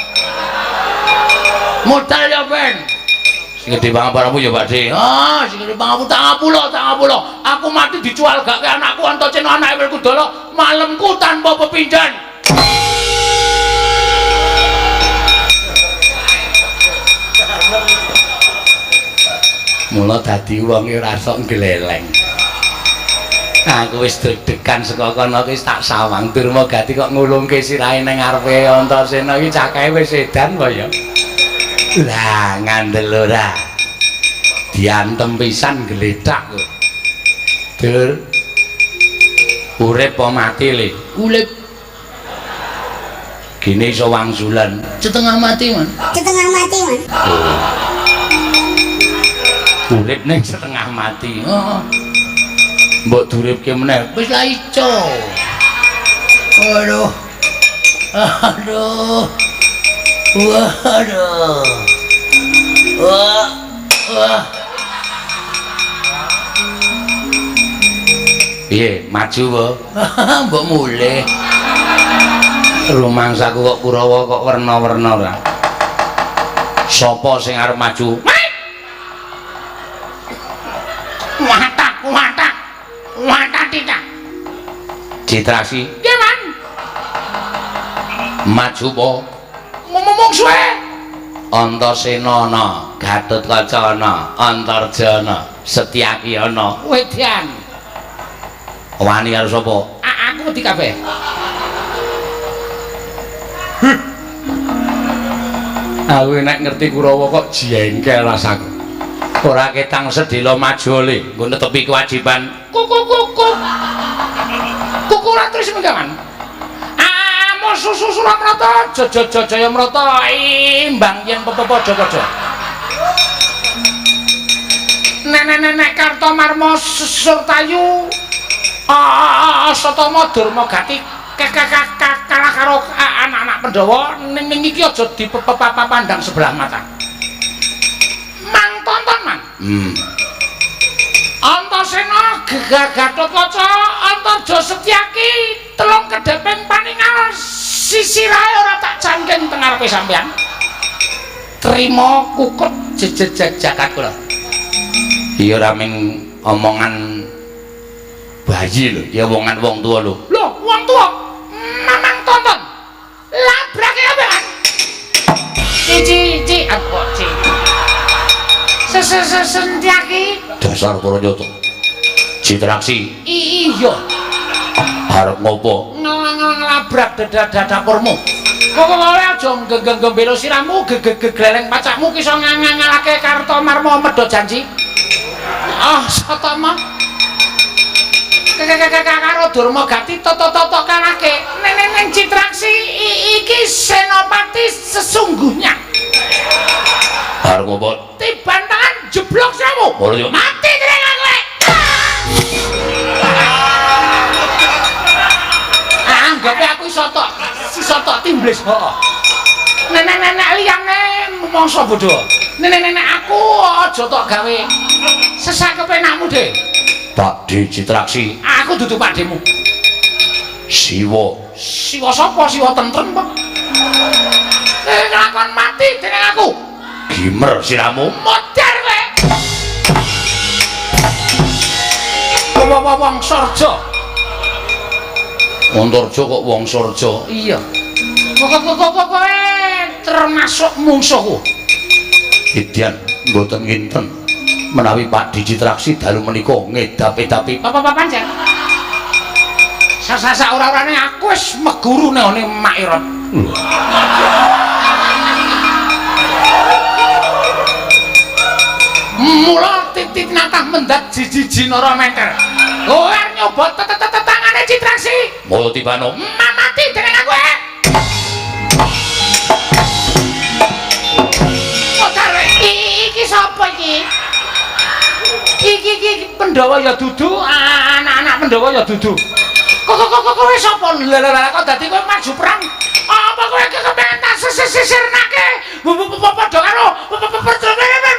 Modal ya ben. Sing gedhe pangapunmu ya Pakde. Ah, sing gedhe pangapunmu tak ngapula. Aku mati dijual gak ke anakku Antaséna anake Werkudara malemku tanpa pepindhan. Mula dadi wong ora sok gleleng. Aku wis deg-degan saka kono wis tak sawang Durmagati kok ngulungke sirahe ning ngarepe Antaséna iki cakahe wis edan apa ya? Lah ngandel ora. Diantem pisan gledak kok. Dur Urip apa mati le? Urip Gini iso wangsulan. setengah mati, Man. Setengah mati, Man. Urip ning setengah mati. Heeh. Mbok duripke meneh. Wis lah ico. Aduh. Aduh. Waduh. Wah. Wah. Piye, maju po? Mbok mulih. Rumangsaku kok Kurawa kok werna-werna ora. Sapa sing arep maju? Watak, watak. Watak tidak. Citrasi Nggih, Man. maju po? Ngomong suwe. Antasena ana, Gatotkaca ana, Antarjana, Setyaki ana. Wedyan. Wani karo sapa? Aku wedi kabeh. Aku nek ngerti Kurawa kok jengkel rasaku. Ora ketang sedhela maju le, nggo netepi kewajiban. Kuku. Kuku ora terus menggaman. Amo susu Suramrata, Jaya Mrata imbang yen padha-padha. Nenek Kartomarma Surtayu. Satama Durma Gati kalah karo anak-anak Pandhawa ning iki aja dipapandang sebelah mata. Mang tonton, Man. Antasena Gatotkaca Antarja Setyaki telung kedheping paningal sisirahe ora tak jangken teng ngarepe sampean. Trima kukut jagat kula. Iya ora ming omongan bayi lho, ya omongan wong tua lho. Lho, wong tua. Mamang tonton. Labrake apa kan? Ci apa ci? Setyaki. Dasar Pranyata. Citraksi Iya. arep ngopo? Ngelabrak dapurmu. Kok kowe aja gembelo siramu gegleleng pacakmu ki iso ngangalake Kartomarma medhot janji. Satama. Karo Durma Gati toto kalake. Neng Citraksi iki senopati sesungguhnya. Arep ngopo? Tiban tangan jeblok siramu. Mati dereng kowe. Anggape aku sotok timblis kok. Nenek liyane mangsa bodho. Nenek aku aja tok gawe sesakepe nakmu, Dik. Pakde Citraksi. Aku dudu pakdemu. Siwa. Siwa sapa? Siwa tentrem kok. Nglakon mati dening aku. Gimer siramu. Modar kowe. Wong Sorja. Antarja kok wong Sorja. Iya. Kowe termasuk mungsuhku. Idyan mboten nginten menawi Pakde Citraksi dalu menika ngedapi-dapi. Apa panjang? Sasa ora-orane aku wis meguru nang Mak Irot. Mula titik natah mendat jiji nara menter. Kowe nyoba tangane Citraksi. Mula tibano Mati dening aku. Iki sapa iki? Iki Pandhawa ya dudu, anak-anak Pandhawa ya dudu. Kok kowe sapa? Lha kok dadi kowe maju perang? Apa kowe kepengen tak sisirnake? Padha karo perjuangan.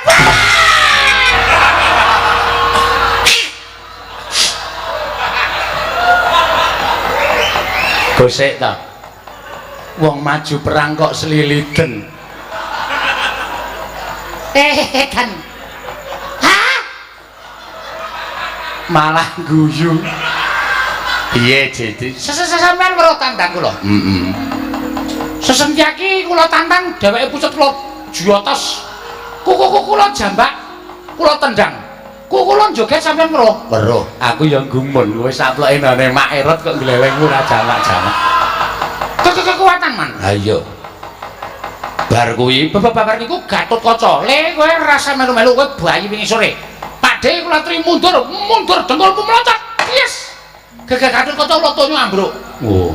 gosek ta. Wong maju perang kok seliliten. Kan. Hah? Malah guyu. Piye, Jadi? Sampeyan weruh tandang kula. Sesentyaki kula tantang dheweke pucet kula juyotos. Kuku kula jambak, kula tendang. Kula joget sampeyan weruh. Weruh, aku ya gumun kowe saploke nane Mak Erot kok glelengmu ora jamak-jamak. Kekuatan man. Ha iya. Bar kuwi Babar niku Gatotkaca. Le kowe rasa melu-melu kowe bayi wingi sore. Pakde kula tri mundur dengkulmu meloncat. Yes. Gagatun kaca kula tonyo ambruk. Oh.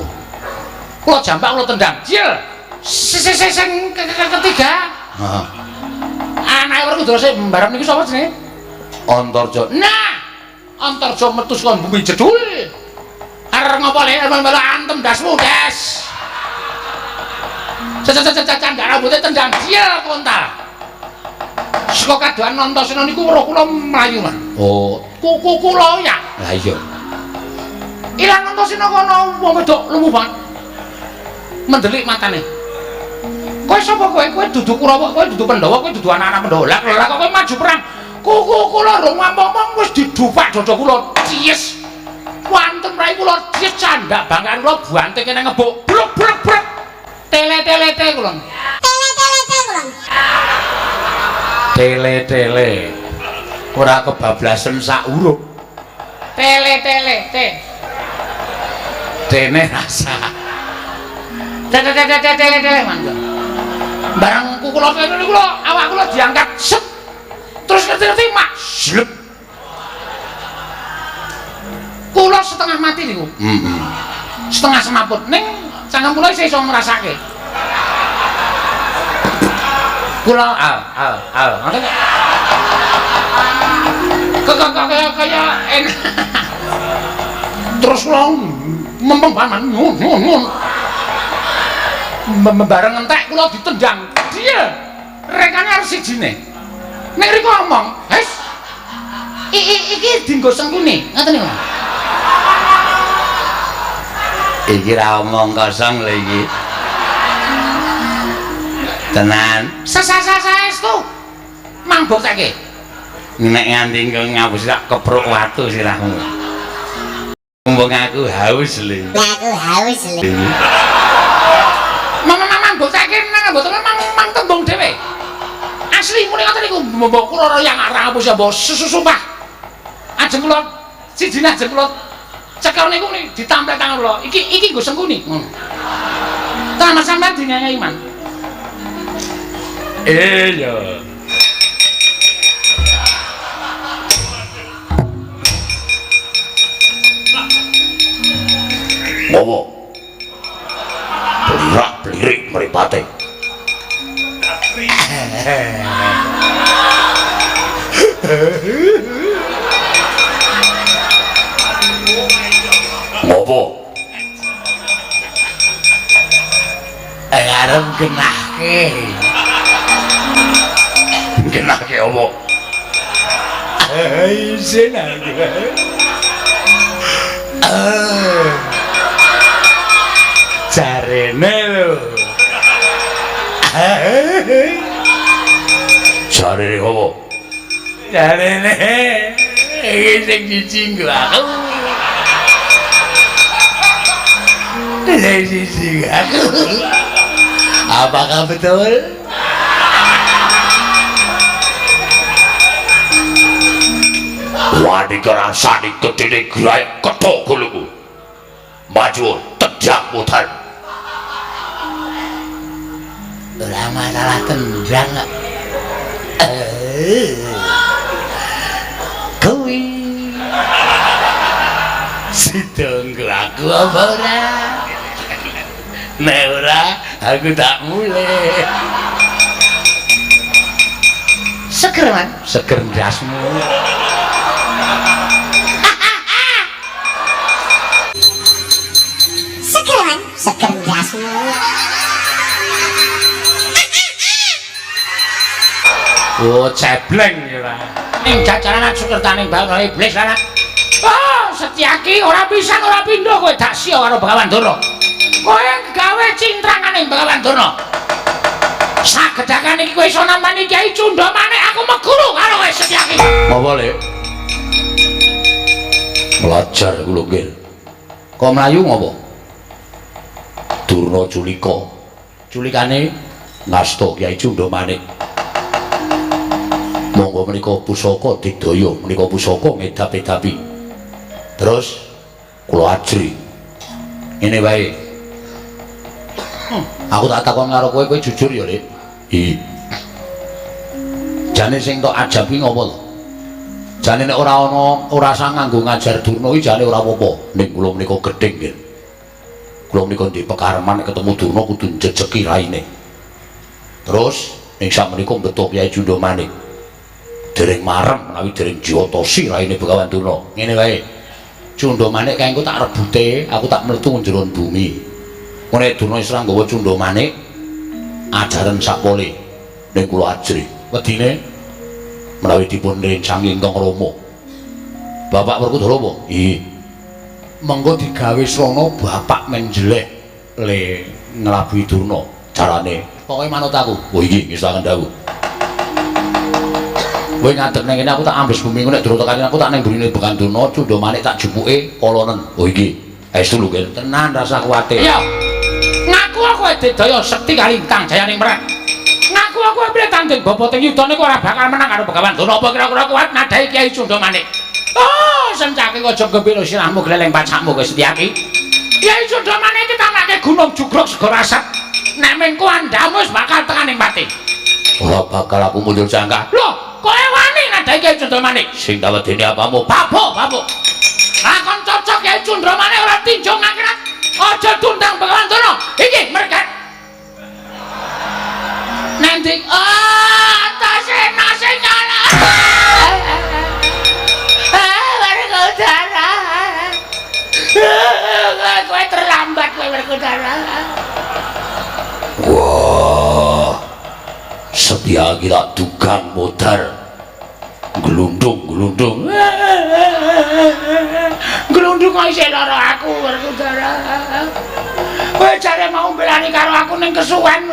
Kula jambak kula tendang. Jil. Sing ketiga. Heeh. Anake Werkudara mbarep niku sapa jenenge? Antarja. Nah, Antarja metu saka bumi jedul. Arep ngopo le melu antem dasmu, Des. Caca-caca ndak rambute tendang jil kontal. Saka kadohan Antasena niku weruh kula mlayu, Mas. Oh, Kuku kula ya. lah iya. Ilang Antasena kono wong wedok lemu banget. Mendelik matane. Kowe sapa kowe? Kowe dudu Kurawa, kowe dudu Pandhawa, kowe dudu anak-anak Pandhawa. Lah kok kowe maju perang? Kuku kula rung ngomong wis didupak dada kula. Cies. Wonten mrai kula cies candak bangkan kula buanting kene ngebuk. Bruk. Tele-telete kula. Tele-tele. Ora kebablasen sak huruf. Tele-telete. Dene rasa. Tele mangga. Barang kula kene kula awak kula diangkat set. Terus ngerti-ngerti mak slep. Kula setengah mati niku. Heeh. Setengah semaput ning cangkem kula isih iso ngrasake. Kula ngoten kok kaya enak. Terus kula mempeng paman nun. Bareng entek kula ditendang. Dia rekane arep sijine. Nek riku ngomong, "Hes. Iki dienggo sengkune." Ngoten niku. Iki ra omong kosong lho iki. Tenan. Saestu. Mang bokteke. Nek nganti ngapus tak kepruk watu sirahmu. Mumpung aku haus lho. Mang bokteke nang boten mang tembung dhewe. Asli muni ngoten niku mbok kula yang arang apa ya mbok sumpah. Ajeng kula siji ajeng kula cekel niku ditampel tangan kula. Iki nggo sengkuni. Ngono. Tangan sampean dinyanyi man. Iya. Ngopo? Berak-belirik mripate. Ngopo? Arep genahke. Genahke opo? Isin aku. Jarene lho. Jarene opo? Jarene iki sing dijinggo aku. Sing dijinggo aku. Apakah betul? Wadi kerasani kedene grayak ketok kuluku. Maju tendang mutar. Ora masalah tendang kok. Kuwi sidong aku apa ora? Nek ora aku tak mulai. Seger man. Seger ndasmu. Seger ndasmu. Oh, cebleng ya lah. Ning jajaran Sukertaning Bangsa iblis lan. Oh, Setyaki ora pisan ora pindho kowe dak sia karo Bagawan Durna. Kowe gawe cintrangane Bagawan Durna. Sagedakan iki kowe iso nambani Kyai Cundha maneh aku meguru karo kowe Setyaki. Apa le? Belajar kula nggih. Kok mlayu ngopo? Durna culika. Culikane ngasta Kyai Cundha maneh. Monggo menika pusaka digdaya, menika pusaka ngedap-edapi. Terus kula ajri. Ngene wae. Aku tak takon karo kowe, kowe jujur ya, Lik? Jane sing tok ajab ki ngopo to? Jane nek ora sang nganggo ngajar Durna iki jane ora apa-apa. Ning kula menika gedeng nggih. Kula menika ndek pekareman nek ketemu Durna kudu njejeki raine. Terus ning sakmenika beto Kyai Jundha Manik. Dereng marem menawi dereng jiotosi raine Begawan Durna. Ngene wae. Jundha Manik kae engko tak rebute, aku tak mlebu njero bumi. Ngene Durna wis nggawa Jundha Manik ajaran sakpole ning kula ajri. Wedine menawi dipun rencangi ingkang Rama. Bapak Werkudara apa? Nggih. Mengko digawe srana bapak menjeleh le nglabuhi Durna. Carane pokoke manut aku. Oh iki ngisaken dawuh. Kowe ngadeg nang kene aku tak ambles bumi nek durung tekan aku tak ning burine Begawan Durna, Jundha Manik tak jupuke kolonen. Oh iki. Estu lho tenan rasa kuwate. Iya. Ngaku aku dedaya sekti kalintang jayaning merak. Ngaku aku ambil tanding boboting yudha niku ora bakal menang karo Begawan Durna. Apa kira-kira kuat nadahi Kyai Jundha Manik? Oh, Sencaki aja gembira sirahmu gleleng pacakmu kowe Setyaki. Kyai Jundha Manik iki tamake gunung jugruk segara asap. Nek mengko andamu wis bakal tekaning pati. Ora bakal aku mundur jangka. Lho, kowe wani nadahi Kyai Jundha Manik? Sing tak wedeni apamu? Babuk. Lakon cocok Kyai Jundha Manik ora tinjung akhirat. Aja tundang Begawan Durna. Iki mereka nanti atase nase nyala Werkudara kowe terlambat kowe Werkudara. Wah Setyaki tak dugang modar glundung kok isih lara aku Werkudara. Kowe jare mau belani karo aku ning kesuwen.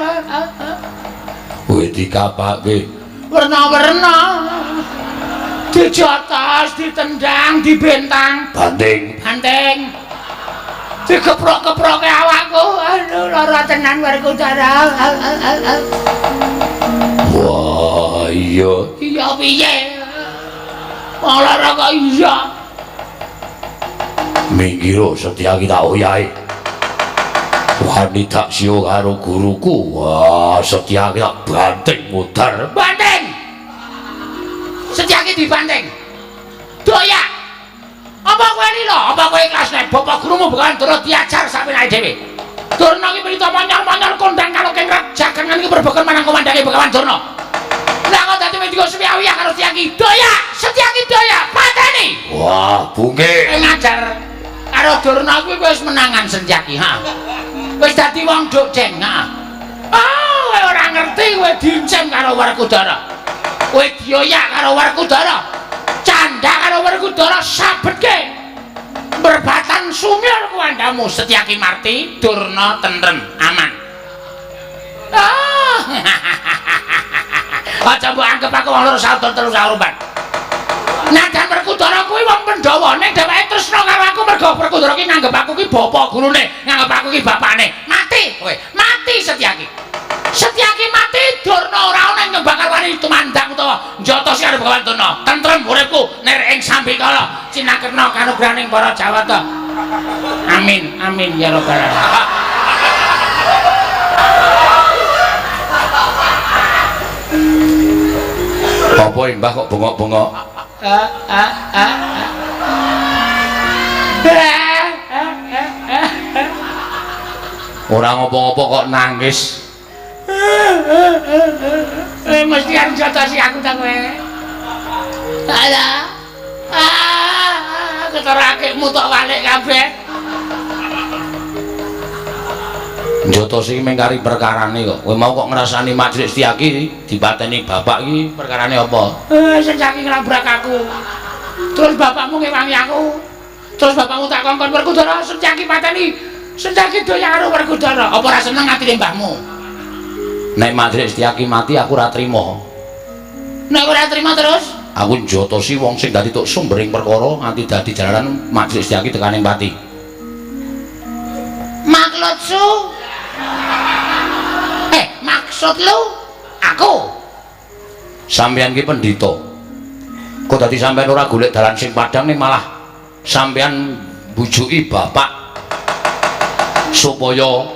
Kowe dikapake werna-werna. Dijotos, ditendang, dibentang, banting. Dikeprok-keproke awakku. Aduh lara tenan Werkudara. Wah, iya. Iya piye? Wong lara kok iya. Minggiro Setyaki tak oyahe. Wani tak sio karo guruku. Wah, Setyaki tak banting modar. Banting! Setyaki dibanting. Doyak. Apa kowe lilo? Apa kowe ikhlas nek bapak gurumu Begawan Durna diajar sapenake dhewe? Durna iki prita manyar-manyar kondang karo kengrat jagangan iki berbeken manang komandange Begawan Durna. Lah kok dadi medhika suwi-awi karo Setyaki. Doyak! Setyaki doyak. Pateni. Wah, bungke. Ngajar karo Durna kuwi wis menangan Setyaki, ha. Wis dadi wong dokjeng, ha. Kowe ora ngerti kowe diincem karo Werkudara. Kowe dioyak karo Werkudara. Canda karo Werkudara sabetke. Berbatan sumir kuwandamu Setyaki Marti, Durna tentrem, aman. Aja mbok anggap aku wong loro sauton telu sauruban. Najan Werkudara kuwi wong Pandhawa ning dheweke tresna karo aku mergo Werkudara ki nganggep aku ki bapa gurune, nganggep aku ki bapakne. Mati kowe, mati Setyaki. Setyaki mati Durna ora ana ing bakal wani tumandang utawa njotos karo Begawan Durna. Tentrem uripku ner ing sambikala cinakena kanugrahaning para Jawata. Amin, amin ya rabbal alamin. Apa Mbah kok bengok-bengok? Ora ngopo-ngopo kok nangis. Mesti arep jotosi aku ta kowe. Alah. Ketara akikmu tok walik kabeh. Jotosi mengkari perkarane kok. Kowe mau kok ngrasani Majelis Setyaki dipateni bapak iki perkarane apa? Setyaki nglabrak aku. Terus bapakmu ngewangi aku. Terus bapakmu tak kongkon Werkudara Setyaki pateni. Setyaki doyak karo Werkudara. Apa ora seneng atine mbahmu? Nek Majelis Setyaki mati aku ora trima. Nek ora trima terus? Aku njotosi wong sing dadi tok sumbering perkara nganti dadi jalaran Majelis Setyaki tekaning pati. Maksudku maksud lu aku sampeyan ki pendhita kok dadi sampeyan ora golek dalan sing padhang ning malah sampeyan bujuki bapak supaya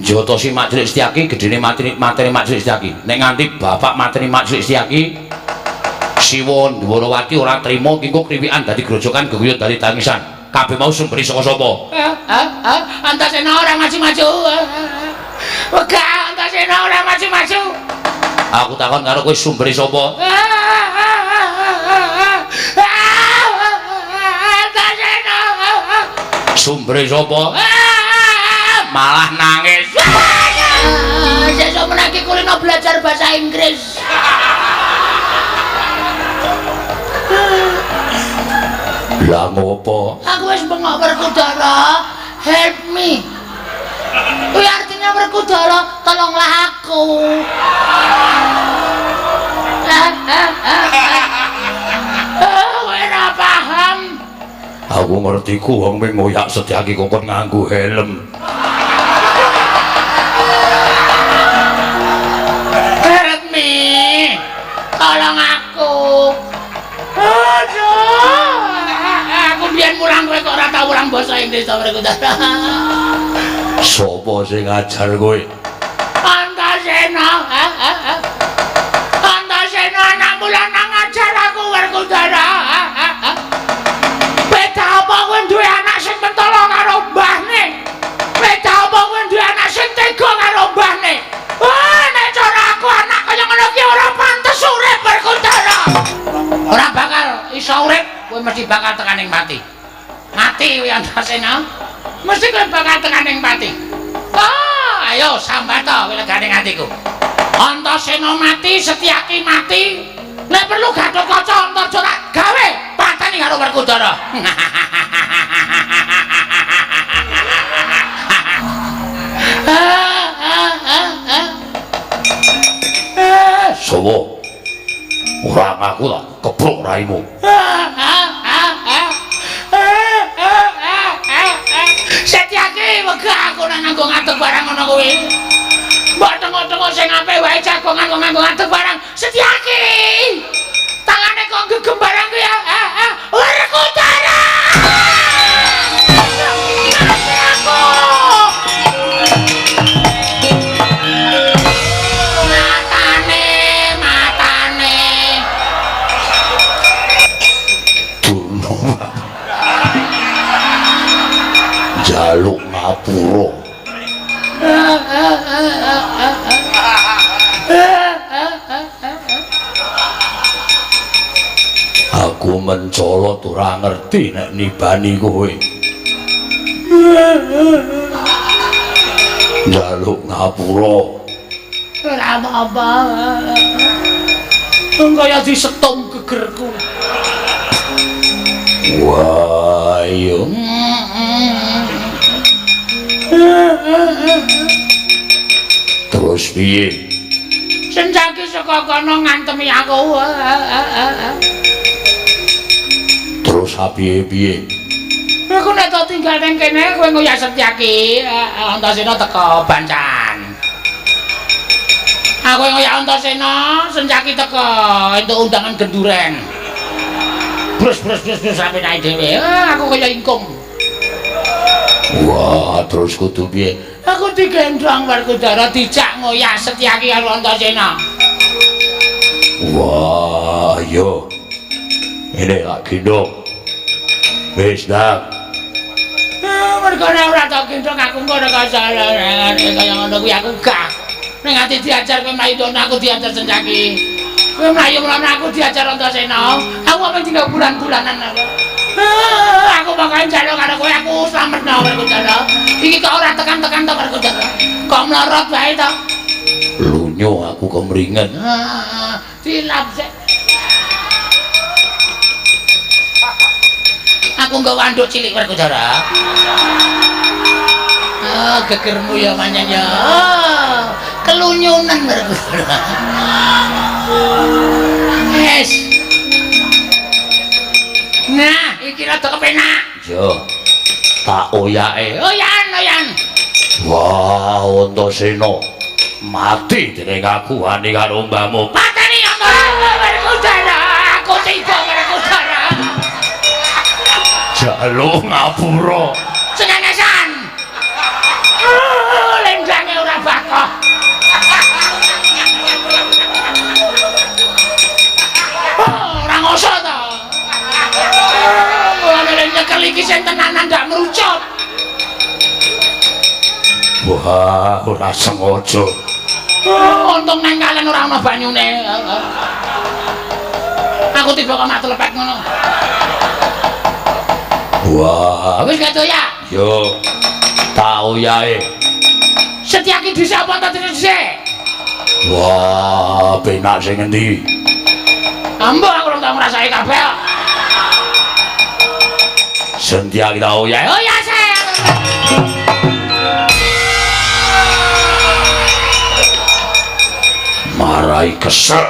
njotosi Majelis Setyaki gedene materi Majelis Setyaki nek nganti bapak materi Majelis Setyaki Siwa Dwarawati ora trima kengko kriwikan dadi grojokan geguyut dadi tangisan. Kabeh mau sumbere saka sapa? Antasena ora maju-maju. Wega Antasena ora maju-maju. Aku takon karo kowe sumbere sapa? Antasena. Sumbere sapa? Malah nangis. Sesuk menaki kulino belajar bahasa Inggris. Lah ngopo? Aku wis bengok Werkudara, help me. Kuwi artinya Werkudara, tolonglah aku. Kowe ora paham. Aku ngerti ku wong ming ngoyak Setyaki kok nganggo helm. Help me. Tolong aku. Aduh. Aku biyen mulang kowe kok ora tau mulang basa Inggris to Werkudara. Sopo sing ngajar kowe? Antasena. Antasena anak mulana ngajar aku Werkudara. Beda apa kowe duwe anak sing mentolo karo mbahne? Beda apa kowe duwe anak sing tega karo mbahne? Nek cara aku anak kaya ngono ki ora pantes urip Werkudara. Ora bakal iso urip, kowe mesti bakal tekaning mati. Mati kowe Antasena. Mesti kowe bakal tekaning mati. Ayo sambato kowe legane atiku. Antasena mati, Setyaki mati. Nek perlu Gatotkaca Antarja tak gawe pateni karo Werkudara. Sopo? Ora ngaku ta, kepruk raimu. Setyaki wegah aku nek nganggo ngadeg barang ngono kuwi. Mbok tengok-tengok sing apik wae jagongan kok nganggo ngadeg barang. Setyaki. Tangane kok gegem barang kuwi ya. Werkudara. Matane. Jaluk ngapura. Aku mencolot ora ngerti nek nibani kowe. Jaluk ngapura. Ora apa-apa. Kaya disetung gegerku. Wah, iya. Terus piye? Setyaki saka kono ngantemi aku. Terus piye-piye? Aku nek tak tinggal ning kene kowe ngoyak Setyaki, Antasena teko Bancan. Aku ngoyak Antasena, Setyaki teko entuk undangan genduren. Brus sampe naik dhewe. Aku kaya ingkung. Wah, terus kudu piye? Aku digendong Werkudara dijak ngoyak Setyaki karo Antasena. Wah, yo. Ini lak gendong. Wis dak. Mergane ora tak gendong aku ngono kasarane kaya ngono kuwi aku gak. Ning ati diajar kowe mlayu dono aku diajar Setyaki. Kowe mlayu mlayu aku diajar Antasena. Aku apa tinggal bulan-bulanan aku. Aku bakal njaluk karo kowe aku slametno Werkudara. Iki kok ora tekan-tekan to Werkudara. Kok mlorot wae to. Lunyo aku kemringen. Dilap sik. Aku nggo wanduk cilik Werkudara. Gegermu ya manyan ya. Kelunyunan Werkudara. Yes. Nah, iki rada kepenak. Yo. Tak oyake. Oyan. Wah, Antasena mati dening aku ani karo mbahmu. Pateni Werkudara. Aku tiba Werkudara. Jaluk ngapura. Senengesan. Lendane ora bakoh. Wah, ora sengaja. Untung nang kalen ora ana banyune. Aku tiba kok mak telepek ngono. Wah, Wis gak ya? yo tau yae. Setyaki dhisik apa ta dhisik? Wah, penak sing endi? Ambo aku ora tau ngrasake kabeh. Sentia kita oh ya. Oh ya, saya. Marai kesel.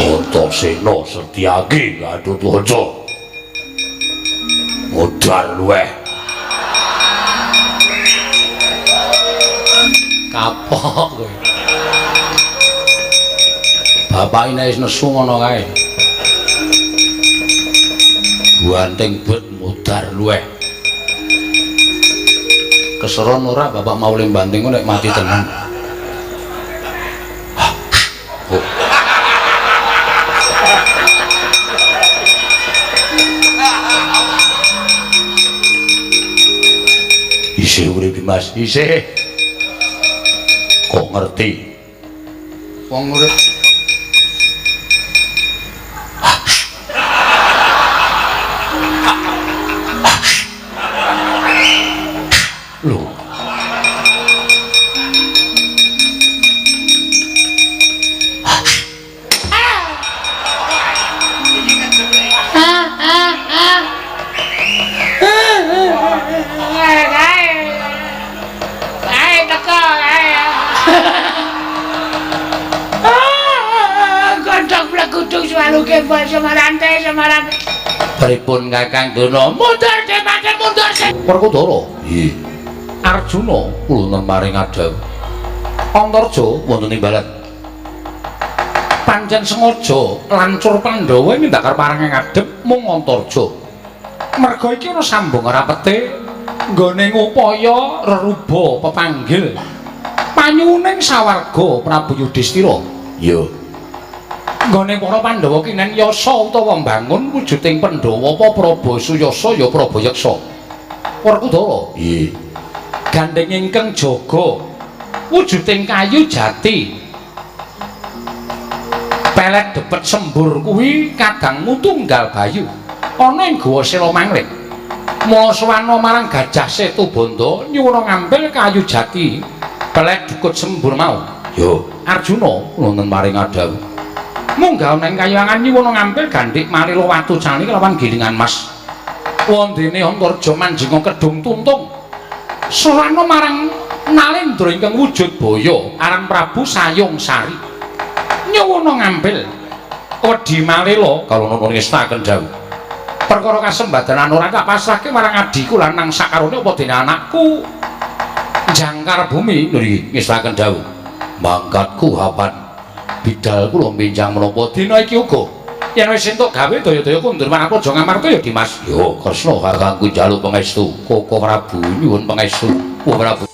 Untuk seno Setyaki Gatotkaca. Modal luweh. Kapok kowe. Bapak ini wis nesu ngono kae. Buanting bet mudar luweh. Keseron ora bapak mau lembanting nek mati tenan. Oh. Isih urip Mas, isih. Kok ngerti? Wong urip lho. Semarang. Pripun Kakang Dono? Mundur Mas, mundur. Werkudara. Nggih. Arjuna kula maring adhaw. Antarja wonten ing balat. Pancen sengaja lancur Pandhawa mindakar marang ngadhep mung Antarja. Merga iki ana sambung rapete nggone ngupaya reruba pepanggil panyuwuning sawarga Prabu Yudhistira. Iya. Nggone para Pandhawa kinen yasa utawa mbangun wujuding Pandhawa apa Prabasuyasa ya Prabayeksa. Werkudara. Nggih. Gandeng ingkang jaga wujuding kayu jati. Pelet depet sembur kuwi kadangmu tunggal bayu. Ana ing gawa Sela Manglit. Mula sowana marang Gajah Setubanda nyuwuna ngambil kayu jati. Pelet dukut sembur mau. Yo, Arjuna wonten maring adhaw. Munggah nang kayangan nyuwuna ngambil gandhik marila watu cani kelawan gilingan mas. Wondene Antarja manjing kedung tuntung. Sowana marang Nalendra ingkang wujud baya aran Prabu Sayung Sari. Nyuwuna ngambil wedi malila kala nuna ngestaken dawuh. Perkara kasembadanan ora tak pasrahke marang adiku lanang sakarone apa dene anakku. Jangkar bumi nggih ngestaken dawuh. Mangkatku hapan bidal kula benjang menapa dina iki uga yen wis entuk gawe daya-daya kundur marang Praja Ngamarta ya Dimas. Yo Kresna kakangku njaluk pangestu. Koko Prabu nyuwun pangestu. Prabu